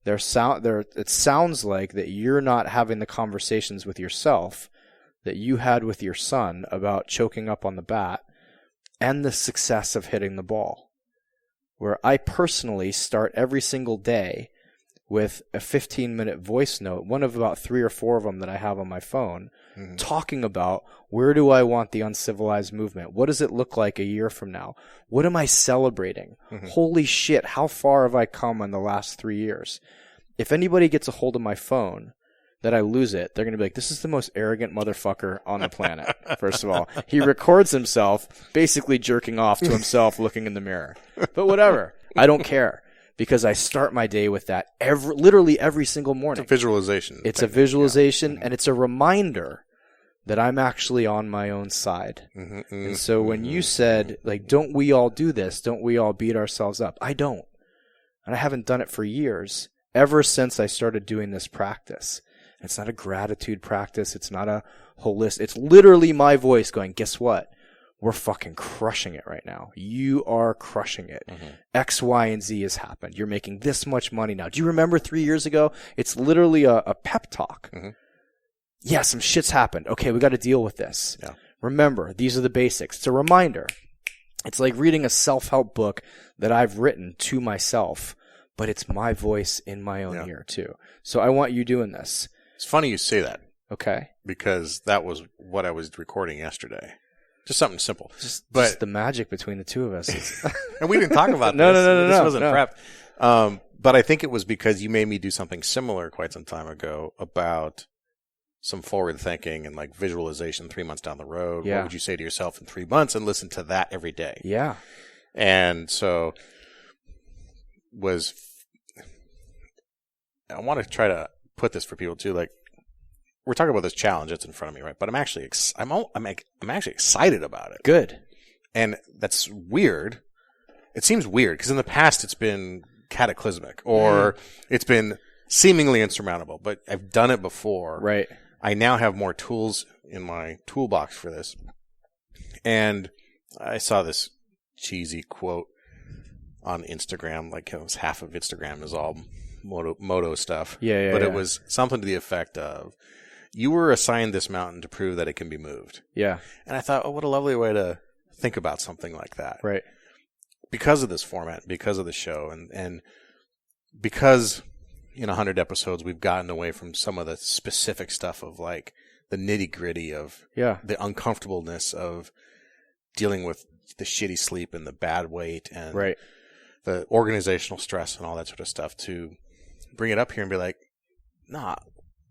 It sounds like that you're not having the conversations with yourself that you had with your son about choking up on the bat and the success of hitting the ball. Where I personally start every single day with a 15-minute voice note, one of about 3 or 4 of them that I have on my phone, talking about where do I want the uncivilized movement? What does it look like a year from now? What am I celebrating? Holy shit, how far have I come in the last 3 years? If anybody gets a hold of my phone that I lose it, they're going to be like, this is the most arrogant motherfucker on the planet, first of all. He records himself basically jerking off to himself looking in the mirror. But whatever. I don't care. Because I start my day with that literally every single morning. It's a visualization. It's a visualization, and it's a reminder that I'm actually on my own side. And so when you said, like, don't we all do this? Don't we all beat ourselves up? I don't. And I haven't done it for years, ever since I started doing this practice. It's not a gratitude practice. It's not a holistic. It's literally my voice going, guess what? We're fucking crushing it right now. You are crushing it. X, Y, and Z has happened. You're making this much money now. Do you remember 3 years ago? It's literally a pep talk. Yeah, some shit's happened. Okay, we got to deal with this. Yeah. Remember, these are the basics. It's a reminder. It's like reading a self-help book that I've written to myself, but it's my voice in my own ear too. So I want you doing this. It's funny you say that. Okay. Because that was what I was recording yesterday. Just something simple. Just the magic between the two of us. And we didn't talk about this. No. This wasn't prep. But I think it was because you made me do something similar quite some time ago about some forward thinking and like visualization 3 months down the road. Yeah. What would you say to yourself in 3 months, and listen to that every day? Yeah. And so I want to try to put this for people too. Like, we're talking about this challenge that's in front of me, right? But I'm actually excited about it. Good. And that's weird. It seems weird because in the past it's been cataclysmic or it's been seemingly insurmountable, but I've done it before. Right. I now have more tools in my toolbox for this. And I saw this cheesy quote on Instagram, like it was half of Instagram is all moto stuff. Yeah. But it was something to the effect of, you were assigned this mountain to prove that it can be moved. Yeah. And I thought, oh, what a lovely way to think about something like that. Right. Because of this format, because of the show, and because in 100 episodes we've gotten away from some of the specific stuff of like the nitty-gritty of the uncomfortableness of dealing with the shitty sleep and the bad weight and the organizational stress and all that sort of stuff, to bring it up here and be like, nah,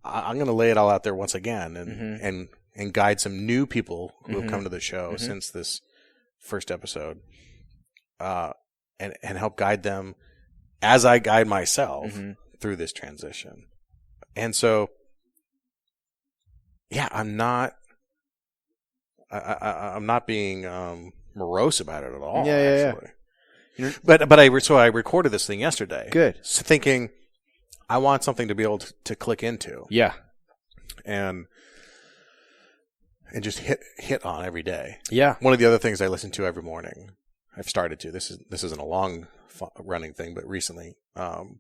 I'm going to lay it all out there once again and guide some new people who have come to the show since this first episode, and help guide them as I guide myself through this transition. And so, I'm not being morose about it at all. Actually. Yeah. But I recorded this thing yesterday. Good. So thinking, I want something to be able to click into. Yeah. And just hit on every day. Yeah. One of the other things I listen to every morning, I've started to, this isn't a long running thing, but recently, and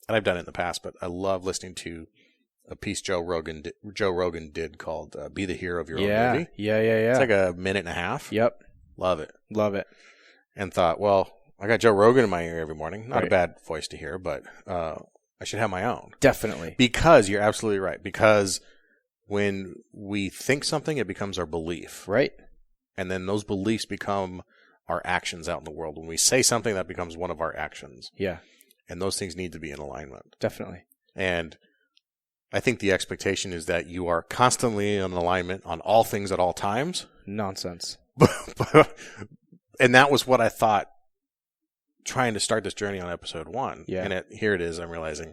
I've done it in the past, but I love listening to a piece Joe Rogan did called Be the Hero of Your Own Movie. Yeah. It's like a minute and a half. Yep. Love it. And thought, well, I got Joe Rogan in my ear every morning. Not a bad voice to hear, but I should have my own. Definitely. Because you're absolutely right. Because when we think something, it becomes our belief. Right. And then those beliefs become our actions out in the world. When we say something, that becomes one of our actions. Yeah. And those things need to be in alignment. Definitely. And I think the expectation is that you are constantly in alignment on all things at all times. Nonsense. And that was what I thought trying to start this journey on episode 1. Yeah. And here it is. I'm realizing,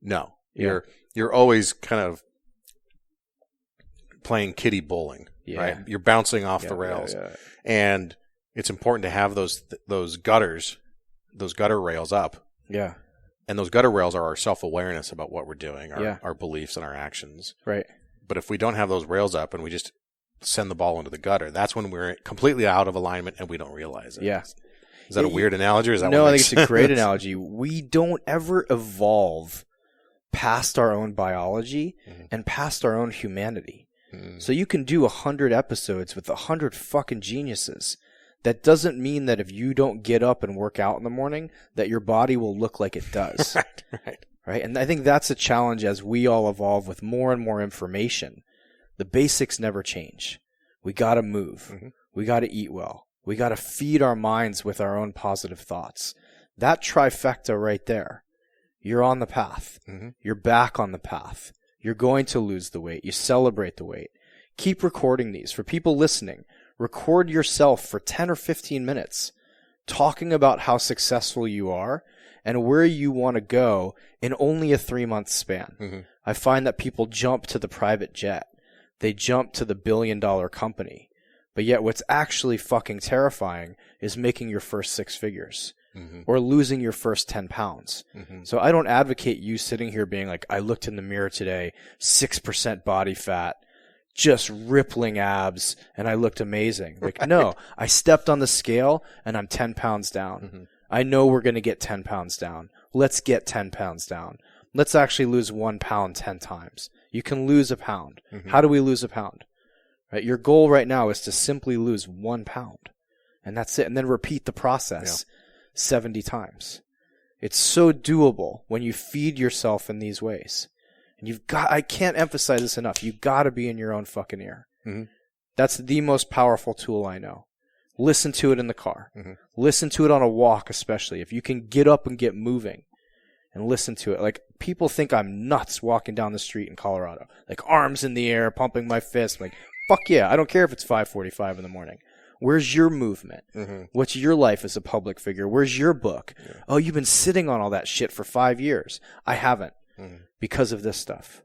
no, you're always kind of playing kiddie bowling, right? You're bouncing off the rails. Yeah. And it's important to have those gutter rails up. Yeah. And those gutter rails are our self-awareness about what we're doing, our beliefs and our actions. Right. But if we don't have those rails up and we just send the ball into the gutter, that's when we're completely out of alignment and we don't realize it. Yeah. Is that a weird analogy? Or is that no, what I think sense? It's a great analogy. We don't ever evolve past our own biology and past our own humanity. So you can do 100 episodes with 100 fucking geniuses. That doesn't mean that if you don't get up and work out in the morning, that your body will look like it does. Right. right? And I think that's a challenge as we all evolve with more and more information. The basics never change. We got to move. Mm-hmm. We got to eat well. We got to feed our minds with our own positive thoughts. That trifecta right there, you're on the path. Mm-hmm. You're back on the path. You're going to lose the weight. You celebrate the weight. Keep recording these. For people listening, record yourself for 10 or 15 minutes talking about how successful you are and where you want to go in only a 3-month span. Mm-hmm. I find that people jump to the private jet. They jump to the billion-dollar company. But yet what's actually fucking terrifying is making your first 6 figures. Mm-hmm. Or losing your first 10 pounds. Mm-hmm. So I don't advocate you sitting here being like, I looked in the mirror today, 6% body fat, just rippling abs, and I looked amazing. Like, no, I stepped on the scale and I'm 10 pounds down. Mm-hmm. I know we're going to get 10 pounds down. Let's get 10 pounds down. Let's actually lose 1 pound 10 times. You can lose a pound. Mm-hmm. How do we lose a pound? Right? Your goal right now is to simply lose 1 pound. And that's it. And then repeat the process. Yeah. 70 times. It's so doable when you feed yourself in these ways. And I can't emphasize this enough. You've got to be in your own fucking ear. Mm-hmm. That's the most powerful tool I know. Listen to it in the car. Mm-hmm. Listen to it on a walk, especially. If you can get up and get moving and listen to it. Like, people think I'm nuts walking down the street in Colorado. Like, arms in the air, pumping my fist. I'm like, fuck yeah. I don't care if it's 5:45 in the morning. Where's your movement? Mm-hmm. What's your life as a public figure? Where's your book? Yeah. Oh, you've been sitting on all that shit for 5 years. I haven't because of this stuff.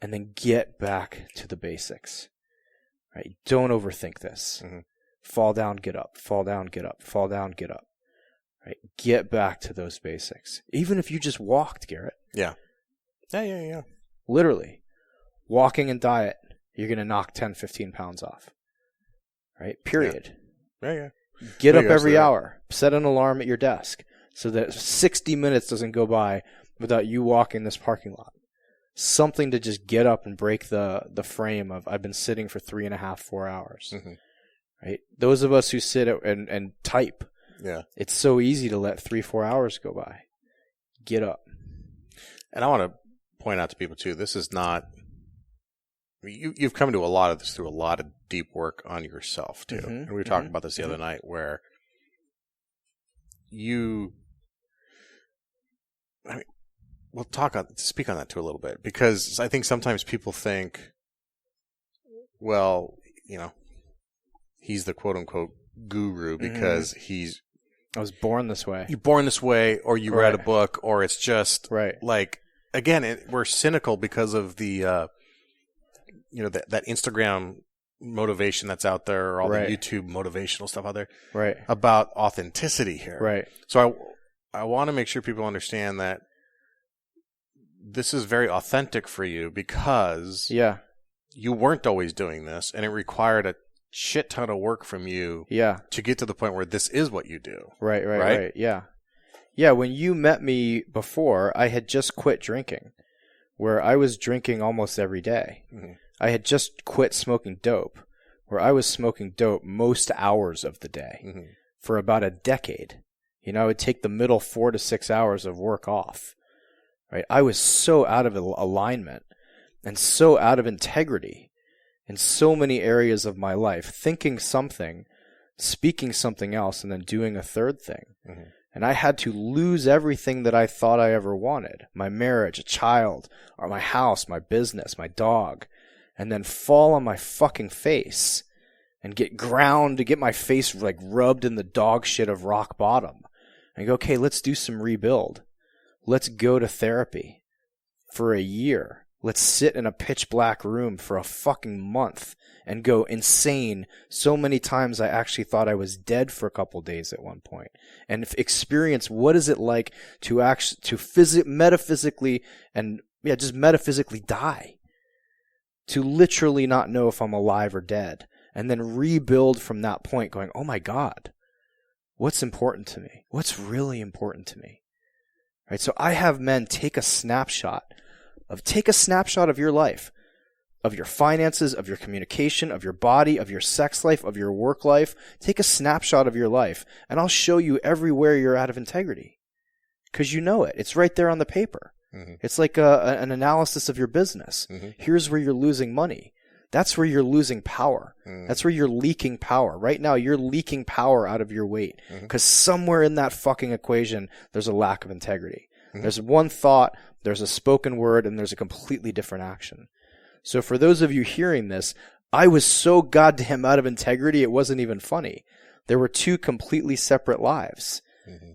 And then get back to the basics. Right? Don't overthink this. Mm-hmm. Fall down, get up. Fall down, get up. Fall down, get up. Right? Get back to those basics. Even if you just walked, Garrett. Yeah. Yeah. Literally. Walking and diet, you're going to knock 10, 15 pounds off. Right? Period. Yeah. Get up every hour. Set an alarm at your desk so that 60 minutes doesn't go by without you walking this parking lot. Something to just get up and break the frame of, I've been sitting for 3.5, 4 hours. Mm-hmm. Right? Those of us who sit and type, it's so easy to let 3-4 hours go by. Get up. And I want to point out to people too, this is not, you've come to a lot of this through a lot of deep work on yourself too. Mm-hmm. And we were talking about this the other night where we'll speak on that too a little bit, because I think sometimes people think, well, he's the quote unquote guru because I was born this way. You're born this way, or you read a book, or it's just like, again, we're cynical because of the, that Instagram motivation that's out there, or all the YouTube motivational stuff out there, about authenticity here. Right. So I want to make sure people understand that this is very authentic for you because you weren't always doing this, and it required a shit ton of work from you to get to the point where this is what you do. Right. Yeah, when you met me before, I had just quit drinking, where I was drinking almost every day. Mm-hmm. I had just quit smoking dope, where I was smoking dope most hours of the day for about a decade. I would take the middle 4 to 6 hours of work off. Right? I was so out of alignment and so out of integrity in so many areas of my life, thinking something, speaking something else, and then doing a third thing. Mm-hmm. And I had to lose everything that I thought I ever wanted. My marriage, a child, or my house, my business, my dog. And then fall on my fucking face and get my face like rubbed in the dog shit of rock bottom. And go, okay, let's do some rebuild. Let's go to therapy for a year. Let's sit in a pitch black room for a fucking month and go insane so many times I actually thought I was dead for a couple days at one point. And experience what is it like to metaphysically die. To literally not know if I'm alive or dead. And then rebuild from that point going, oh my God, what's important to me? What's really important to me? Right? So I have men take a snapshot of your life, of your finances, of your communication, of your body, of your sex life, of your work life. Take a snapshot of your life, and I'll show you everywhere you're out of integrity. Because you know it. It's right there on the paper. It's like an analysis of your business. Here's where you're losing money. That's where you're losing power. That's where you're leaking power. Right now, you're leaking power out of your weight because somewhere in that fucking equation, there's a lack of integrity. There's one thought, there's a spoken word, and there's a completely different action. So for those of you hearing this, I was so goddamn out of integrity, it wasn't even funny. There were two completely separate lives.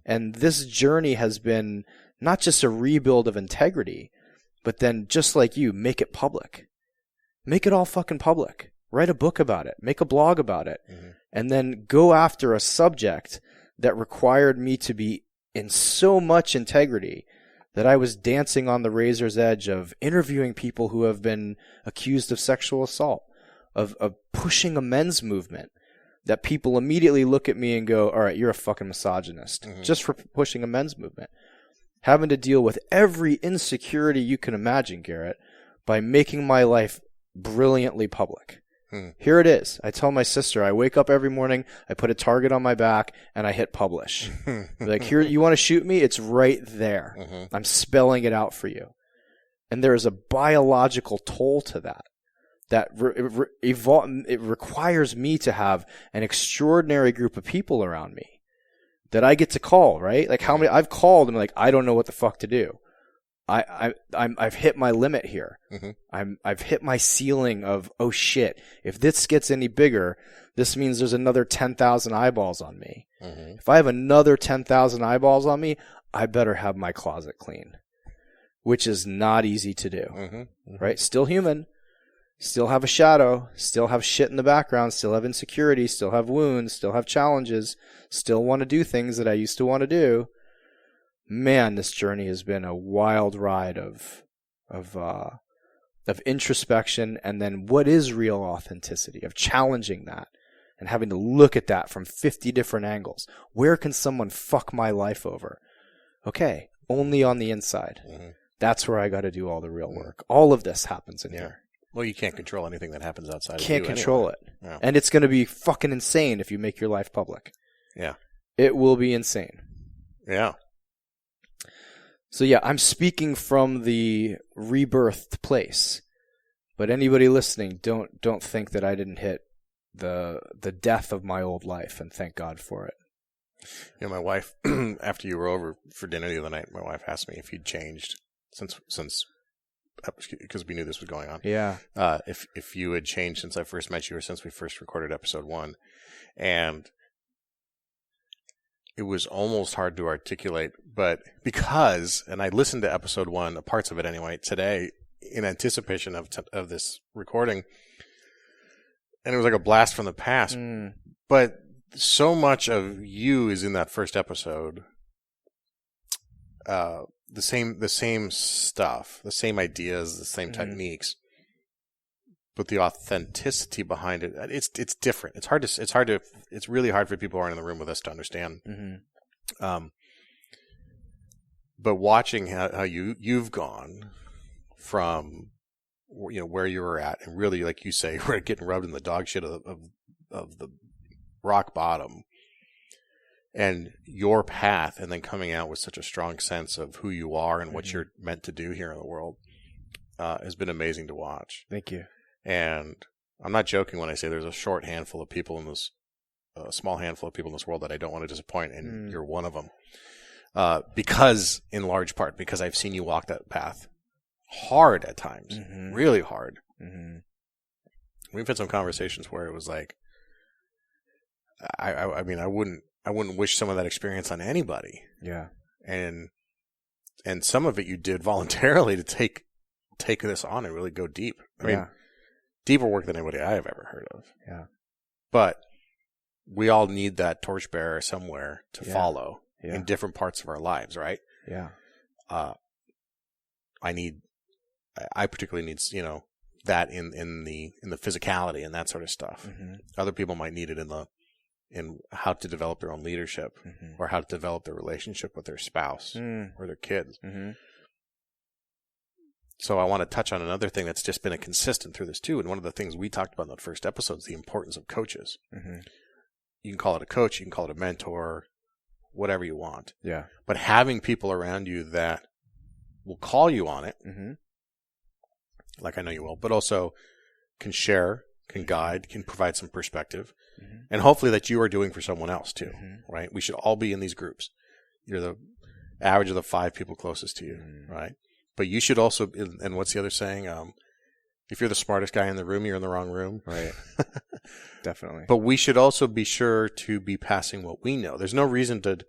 And this journey has been not just a rebuild of integrity, but then just like you, make it public. Make it all fucking public. Write a book about it. Make a blog about it. And then go after a subject that required me to be in so much integrity that I was dancing on the razor's edge of interviewing people who have been accused of sexual assault, of pushing a men's movement that people immediately look at me and go, all right, you're a fucking misogynist just for pushing a men's movement. Having to deal with every insecurity you can imagine, Garrett, by making my life brilliantly public. Here it is. I tell my sister, I wake up every morning, I put a target on my back, and I hit publish. Like, here, you want to shoot me? It's right there. I'm spelling it out for you. And there is a biological toll to that. It requires me to have an extraordinary group of people around me that I get to call, right? Like how many I've called and like, I don't know what the fuck to do. I've hit my limit here. I've hit my ceiling of, oh shit, if this gets any bigger, this means there's another 10,000 eyeballs on me. If I have another 10,000 eyeballs on me, I better have my closet clean, which is not easy to do, right? Still human, still have a shadow, still have shit in the background, still have insecurity, still have wounds, still have challenges, still want to do things that I used to want to do. Man, this journey has been a wild ride of introspection, and then what is real authenticity, of challenging that and having to look at that from 50 different angles. Where can someone fuck my life over? Okay, only on the inside. That's where I got to do all the real work. All of this happens in here. Well, you can't control anything that happens outside of you. Can't control anyway. it. Yeah. And it's going to be fucking insane if you make your life public. Yeah. It will be insane. Yeah. So yeah, I'm speaking from the rebirthed place. But anybody listening, don't think that I didn't hit the death of my old life, and thank God for it. You know, my wife, after you were over for dinner the other night, my wife asked me if you'd changed since because we knew this was going on. Yeah. If you had changed since I first met you or since we first recorded episode 1. And it was almost hard to articulate, but and I listened to episode 1, parts of it anyway, today in anticipation of this recording, and it was like a blast from the past. But so much of you is in that first episode. The same stuff, the same ideas, the same techniques, but the authenticity behind it, it's different. It's really hard for people who aren't in the room with us to understand. But watching how you've gone from, where you were at, and really, like you say, we're getting rubbed in the dog shit of the rock bottom, and your path, and then coming out with such a strong sense of who you are and what you're meant to do here in the world, has been amazing to watch. Thank you. And I'm not joking when I say there's a small handful of people in this world that I don't want to disappoint, and you're one of them. Because, in large part, because I've seen you walk that path hard at times, really hard. We've had some conversations where it was like, I mean, I wouldn't wish some of that experience on anybody. Yeah. And some of it you did voluntarily to take this on and really go deep. I mean, deeper work than anybody I have ever heard of. Yeah. But we all need that torchbearer somewhere to follow in different parts of our lives, right? Yeah. I particularly need, that in the physicality and that sort of stuff. Other people might need it in how to develop their own leadership, or how to develop their relationship with their spouse or their kids. So I want to touch on another thing that's just been a consistent through this too. And one of the things we talked about in that first episode is the importance of coaches. You can call it a coach, you can call it a mentor, whatever you want. Yeah. But having people around you that will call you on it, Mm-hmm. like I know you will, but also can share, can guide, can provide some perspective, and hopefully that you are doing for someone else too, right? We should all be in these groups. You're the average of the 5 people closest to you, right? But you should also, and what's the other saying? If you're the smartest guy in the room, you're in the wrong room. Right. Definitely. But we should also be sure to be passing what we know. There's no reason to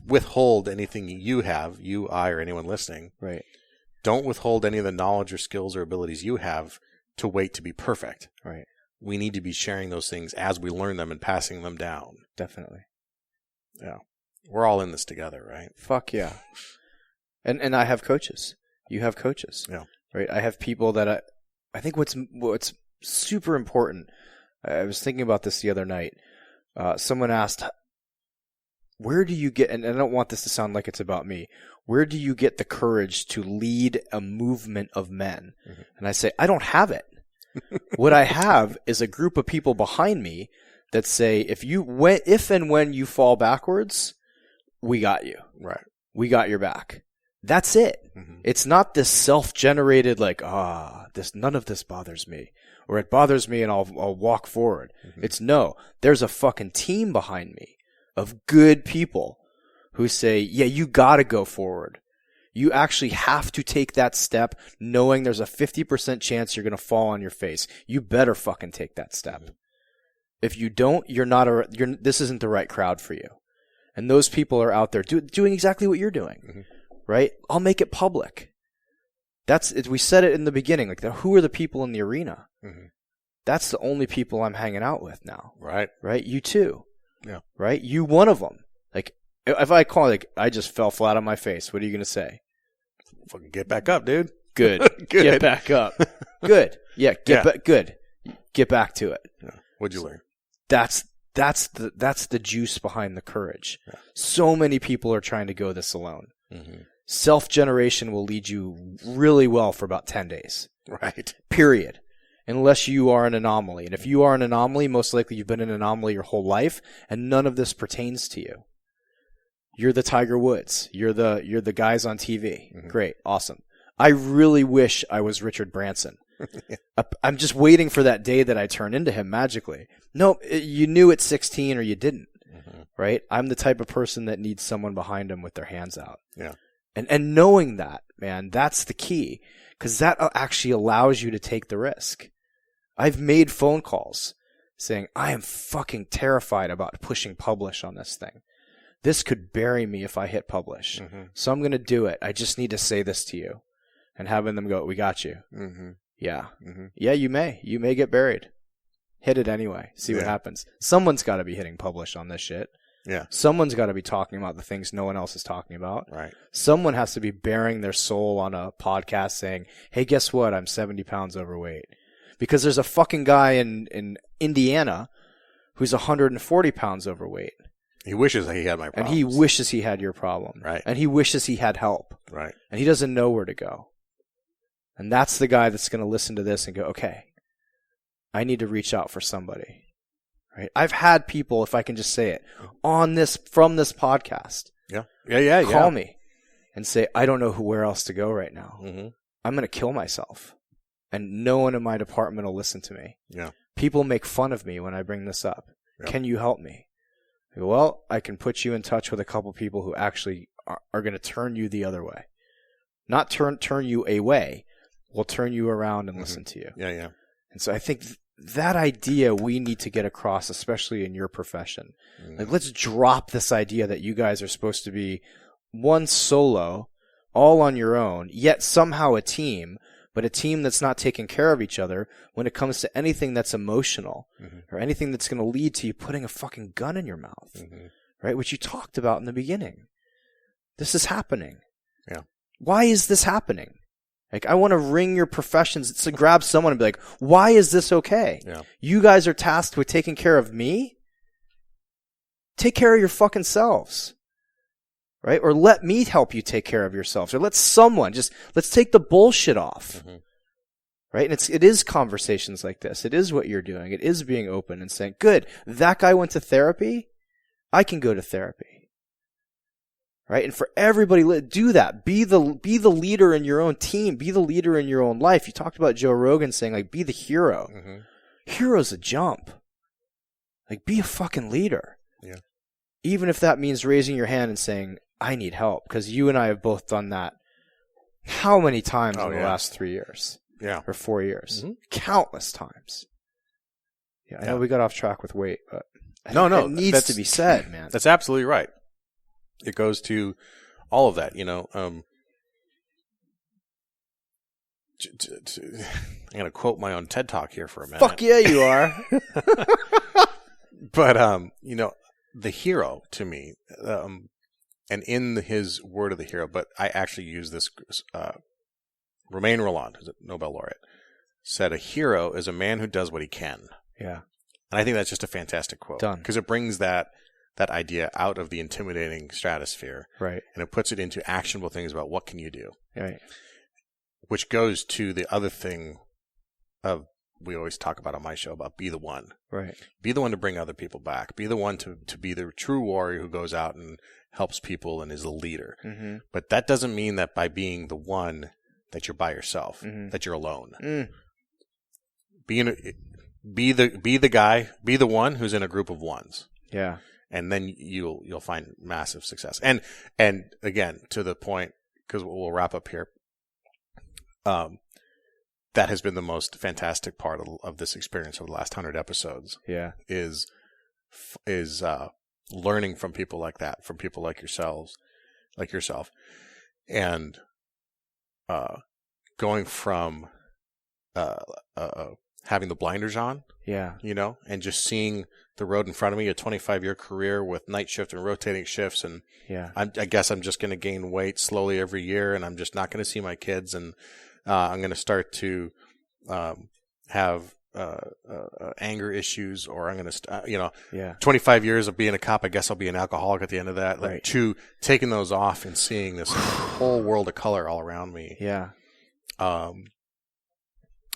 withhold anything you have, you, I, or anyone listening. Right. Don't withhold any of the knowledge or skills or abilities you have to wait to be perfect. Right. We need to be sharing those things as we learn them and passing them down. Definitely. Yeah. We're all in this together, right? Fuck yeah. And I have coaches. You have coaches. Yeah. Right. I have people that I think what's super important. I was thinking about this the other night. Someone asked, where do you get, and I don't want this to sound like it's about me, where do you get the courage to lead a movement of men? Mm-hmm. And I say, I don't have it. What I have is a group of people behind me that say, if and when you fall backwards, we got you. Right. We got your back. That's it. Mm-hmm. It's not this self-generated none of this bothers me, or it bothers me and I'll walk forward. Mm-hmm. It's no, there's a fucking team behind me of good people who say, yeah, you gotta go forward. You actually have to take that step knowing there's a 50% chance you're going to fall on your face. You better fucking take that step. Mm-hmm. If you don't, this isn't the right crowd for you. And those people are out there doing exactly what you're doing. Mm-hmm. Right? I'll make it public. We said it in the beginning, like who are the people in the arena? Mm-hmm. That's the only people I'm hanging out with now. Right. Right? You too. Yeah. Right? You one of them. Like, if I call I just fell flat on my face, what are you going to say? Fucking get back up, dude. Good. Good. Get back up. Good. Yeah. Good. Get back to it. Yeah. What'd you learn? That's the juice behind the courage. Yeah. So many people are trying to go this alone. Mm-hmm. Self-generation will lead you really well for about 10 days. Right. Period. Unless you are an anomaly. And if you are an anomaly, most likely you've been an anomaly your whole life, and none of this pertains to you. You're the Tiger Woods. You're the guys on TV. Mm-hmm. Great. Awesome. I really wish I was Richard Branson. I'm just waiting for that day that I turn into him magically. No, you knew at 16 or you didn't. Mm-hmm. Right? I'm the type of person that needs someone behind them with their hands out. Yeah. And knowing that, man, that's the key. Because that actually allows you to take the risk. I've made phone calls saying, I am fucking terrified about pushing publish on this thing. This could bury me if I hit publish. Mm-hmm. So I'm going to do it. I just need to say this to you. And having them go, we got you. Mm-hmm. Yeah. Mm-hmm. Yeah, you may. You may get buried. Hit it anyway. See what happens. Someone's got to be hitting publish on this shit. Yeah. Someone's got to be talking about the things no one else is talking about. Right. Someone has to be bearing their soul on a podcast saying, hey, guess what? I'm 70 pounds overweight. Because there's a fucking guy in Indiana who's 140 pounds overweight. He wishes that he had my problem. And he wishes he had your problem. Right. And he wishes he had help. Right. And he doesn't know where to go. And that's the guy that's going to listen to this and go, okay, I need to reach out for somebody. Right? I've had people, if I can just say it, from this podcast. Yeah. Call me and say, I don't know where else to go right now. Mm-hmm. I'm going to kill myself. And no one in my department will listen to me. Yeah. People make fun of me when I bring this up. Yep. Can you help me? I go, well, I can put you in touch with a couple people who actually are going to turn you the other way. Not turn you away. We'll turn you around and listen to you. Yeah. And so I think that idea we need to get across, especially in your profession. Mm-hmm. Like, let's drop this idea that you guys are supposed to be one solo, all on your own, yet somehow a team, but a team that's not taking care of each other when it comes to anything that's emotional or anything that's going to lead to you putting a fucking gun in your mouth, right? Which you talked about in the beginning. This is happening. Yeah. Why is this happening? Like, I want to ring your professions to grab someone and be like, why is this okay? Yeah. You guys are tasked with taking care of me? Take care of your fucking selves. Right? Or let me help you take care of yourselves. Or let's take the bullshit off. Mm-hmm. Right? And it is conversations like this. It is what you're doing. It is being open and saying, good, that guy went to therapy. I can go to therapy. right? And for everybody, do that. Be the leader in your own team. Be the leader in your own life. You talked about Joe Rogan saying, like, be the hero. Mm-hmm. Hero's a jump. Like, be a fucking leader. Yeah. Even if that means raising your hand and saying, I need help. Because you and I have both done that how many times in the last 3 years? Yeah. Or 4 years? Mm-hmm. Countless times. Yeah, I know we got off track with weight, but it needs to be said, man. That's absolutely right. It goes to all of that, you know. I'm going to quote my own TED Talk here for a minute. Fuck yeah, you are. But, you know, the hero to me, and in his word of the hero, but I actually use this, Romain Rolland, who's a Nobel laureate, said a hero is a man who does what he can. Yeah. And I think that's just a fantastic quote. Because it brings that idea out of the intimidating stratosphere. Right. And it puts it into actionable things about what can you do. Right. Which goes to the other thing of we always talk about on my show about be the one. Right. Be the one to bring other people back. Be the one to be the true warrior who goes out and helps people and is a leader. Mm-hmm. But that doesn't mean that by being the one that you're by yourself, that you're alone. Mm. Be the guy, be the one who's in a group of ones. Yeah. And then you'll find massive success. And again, to the point, because we'll wrap up here, that has been the most fantastic part of this experience over the last 100 episodes. Yeah. Is learning from people like that, from people like yourself, and going from having the blinders on, you know, and just seeing the road in front of me, a 25-year career with night shift and rotating shifts, and I guess I'm just going to gain weight slowly every year, and I'm just not going to see my kids, and I'm going to start to have anger issues, or I'm going to, 25 years of being a cop, I guess I'll be an alcoholic at the end of that. Like, to taking those off and seeing this whole world of color all around me. Yeah.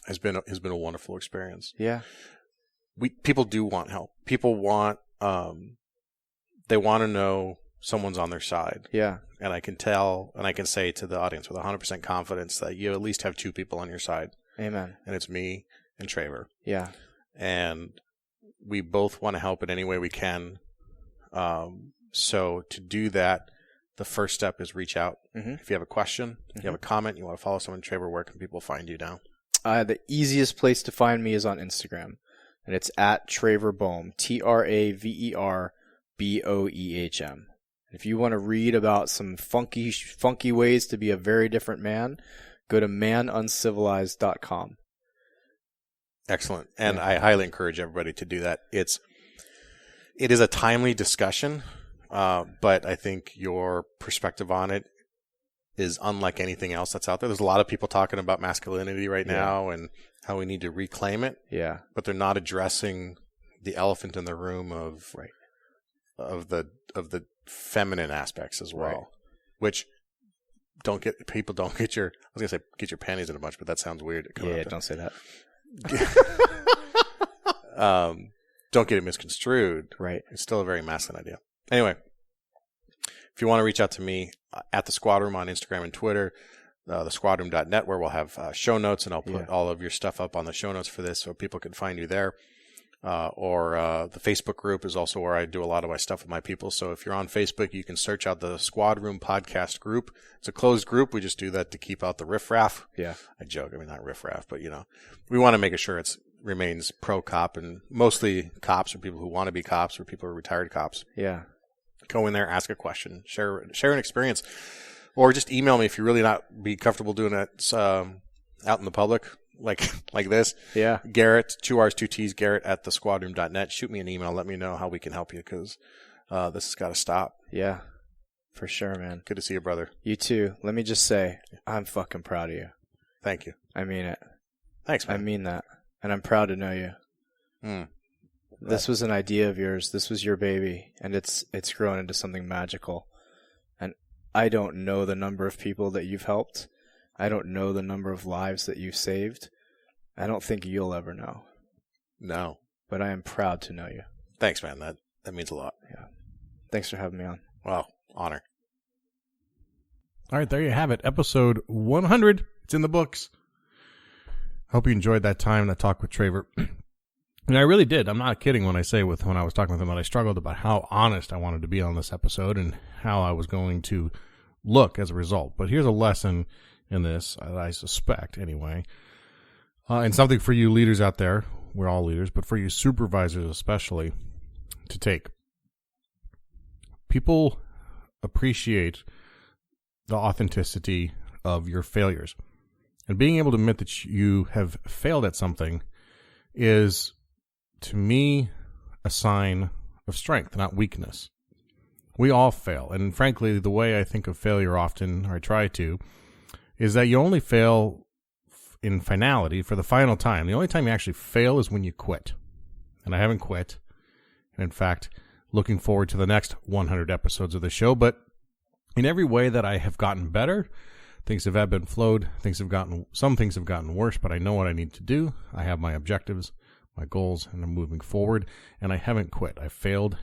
Has been a wonderful experience. Yeah. People do want help. People want, they want to know someone's on their side. Yeah. And I can tell, and I can say to the audience with 100% confidence that you at least have two people on your side. Amen. And it's me and Traver. Yeah. And we both want to help in any way we can. So to do that, the first step is reach out. Mm-hmm. If you have a question, if you have a comment, you want to follow someone, Traver, where can people find you now? The easiest place to find me is on Instagram. And it's at Traver Boehm, TraverBoehm. If you want to read about some funky ways to be a very different man, go to manuncivilized.com. Excellent. And I highly encourage everybody to do that. It is a timely discussion, but I think your perspective on it is unlike anything else that's out there. There's a lot of people talking about masculinity right now and how we need to reclaim it. Yeah. But they're not addressing the elephant in the room of the feminine aspects as well. Right. Which don't get your panties in a bunch, but that sounds weird. Yeah, don't say that. Don't get it misconstrued. Right. It's still a very masculine idea. Anyway, if you want to reach out to me at the Squad Room on Instagram and Twitter, thesquadroom.net, where we'll have show notes, and I'll put all of your stuff up on the show notes for this so people can find you there. Or the Facebook group is also where I do a lot of my stuff with my people. So if you're on Facebook, you can search out the Squad Room podcast group. It's a closed group. We just do that to keep out the riffraff. Yeah. I joke. I mean, not riffraff, but, we want to make sure it remains pro-cop, and mostly cops or people who want to be cops or people who are retired cops. Yeah. Go in there, ask a question, share an experience, or just email me if you really not be comfortable doing it out in the public. Like this. Yeah. Garrett, 2 R's, 2 T's, Garrett at thesquadroom.net. Shoot me an email. Let me know how we can help you, because this has got to stop. Yeah. For sure, man. Good to see you, brother. You too. Let me just say, I'm fucking proud of you. Thank you. I mean it. Thanks, man. I mean that. And I'm proud to know you. This was an idea of yours. This was your baby. And it's grown into something magical. And I don't know the number of people that you've helped. I don't know the number of lives that you've saved. I don't think you'll ever know. No. But I am proud to know you. Thanks, man. That means a lot. Yeah. Thanks for having me on. Wow. Honor. All right, there you have it. Episode 100. It's in the books. Hope you enjoyed that time, that talk with Traver. And I really did. I'm not kidding when I say when I was talking with him that I struggled about how honest I wanted to be on this episode and how I was going to look as a result. But here's a lesson in this, I suspect anyway, and something for you leaders out there. We're all leaders, but for you supervisors especially, to take. People appreciate the authenticity of your failures. And being able to admit that you have failed at something is, to me, a sign of strength, not weakness. We all fail. And frankly, the way I think of failure often, or I try to, is that you only fail in finality for the final time. The only time you actually fail is when you quit. And I haven't quit. And in fact, looking forward to the next 100 episodes of the show. But in every way that I have gotten better, things have ebbed and flowed. Some things have gotten worse, but I know what I need to do. I have my objectives, my goals, and I'm moving forward. And I haven't quit. I failed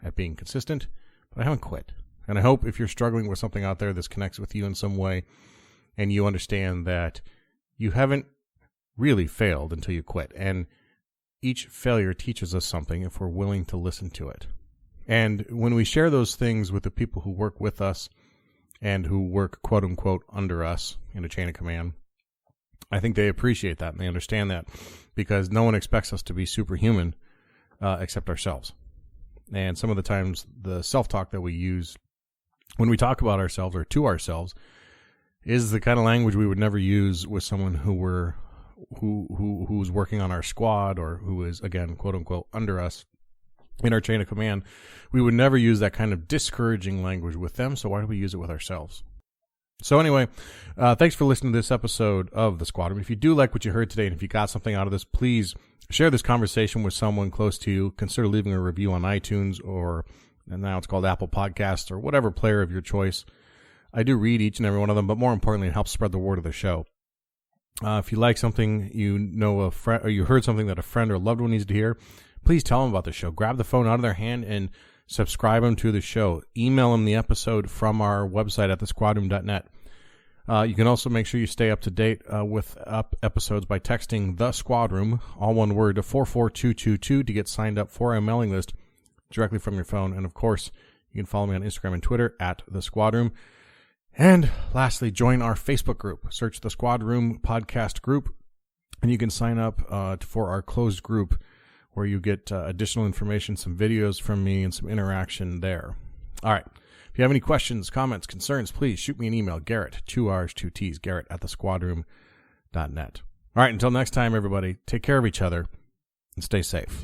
at being consistent, but I haven't quit. And I hope if you're struggling with something out there, this connects with you in some way, and you understand that you haven't really failed until you quit. And each failure teaches us something if we're willing to listen to it. And when we share those things with the people who work with us and who work, quote unquote, under us in a chain of command, I think they appreciate that and they understand that, because no one expects us to be superhuman except ourselves. And some of the times the self-talk that we use when we talk about ourselves or to ourselves is the kind of language we would never use with someone who's working on our squad or who is, again, quote unquote, under us in our chain of command. We would never use that kind of discouraging language with them, so why do we use it with ourselves? So anyway, thanks for listening to this episode of The Squad Room. If you do like what you heard today, and if you got something out of this, please share this conversation with someone close to you. Consider leaving a review on iTunes and now it's called Apple Podcasts, or whatever player of your choice. I do read each and every one of them, but more importantly, it helps spread the word of the show. If you like something, a friend, or you heard something that a friend or loved one needs to hear, please tell them about the show. Grab the phone out of their hand and subscribe them to the show. Email them the episode from our website at thesquadroom.net. You can also make sure you stay up to date with episodes by texting The Squad Room, all one word, to 44222 to get signed up for our mailing list directly from your phone. And of course, you can follow me on Instagram and Twitter at The Squad Room. And lastly, join our Facebook group. Search The Squad Room Podcast Group, and you can sign up for our closed group where you get additional information, some videos from me, and some interaction there. All right. If you have any questions, comments, concerns, please shoot me an email, Garrett, 2 R's, 2 T's, Garrett at thesquadroom.net. All right. Until next time, everybody, take care of each other and stay safe.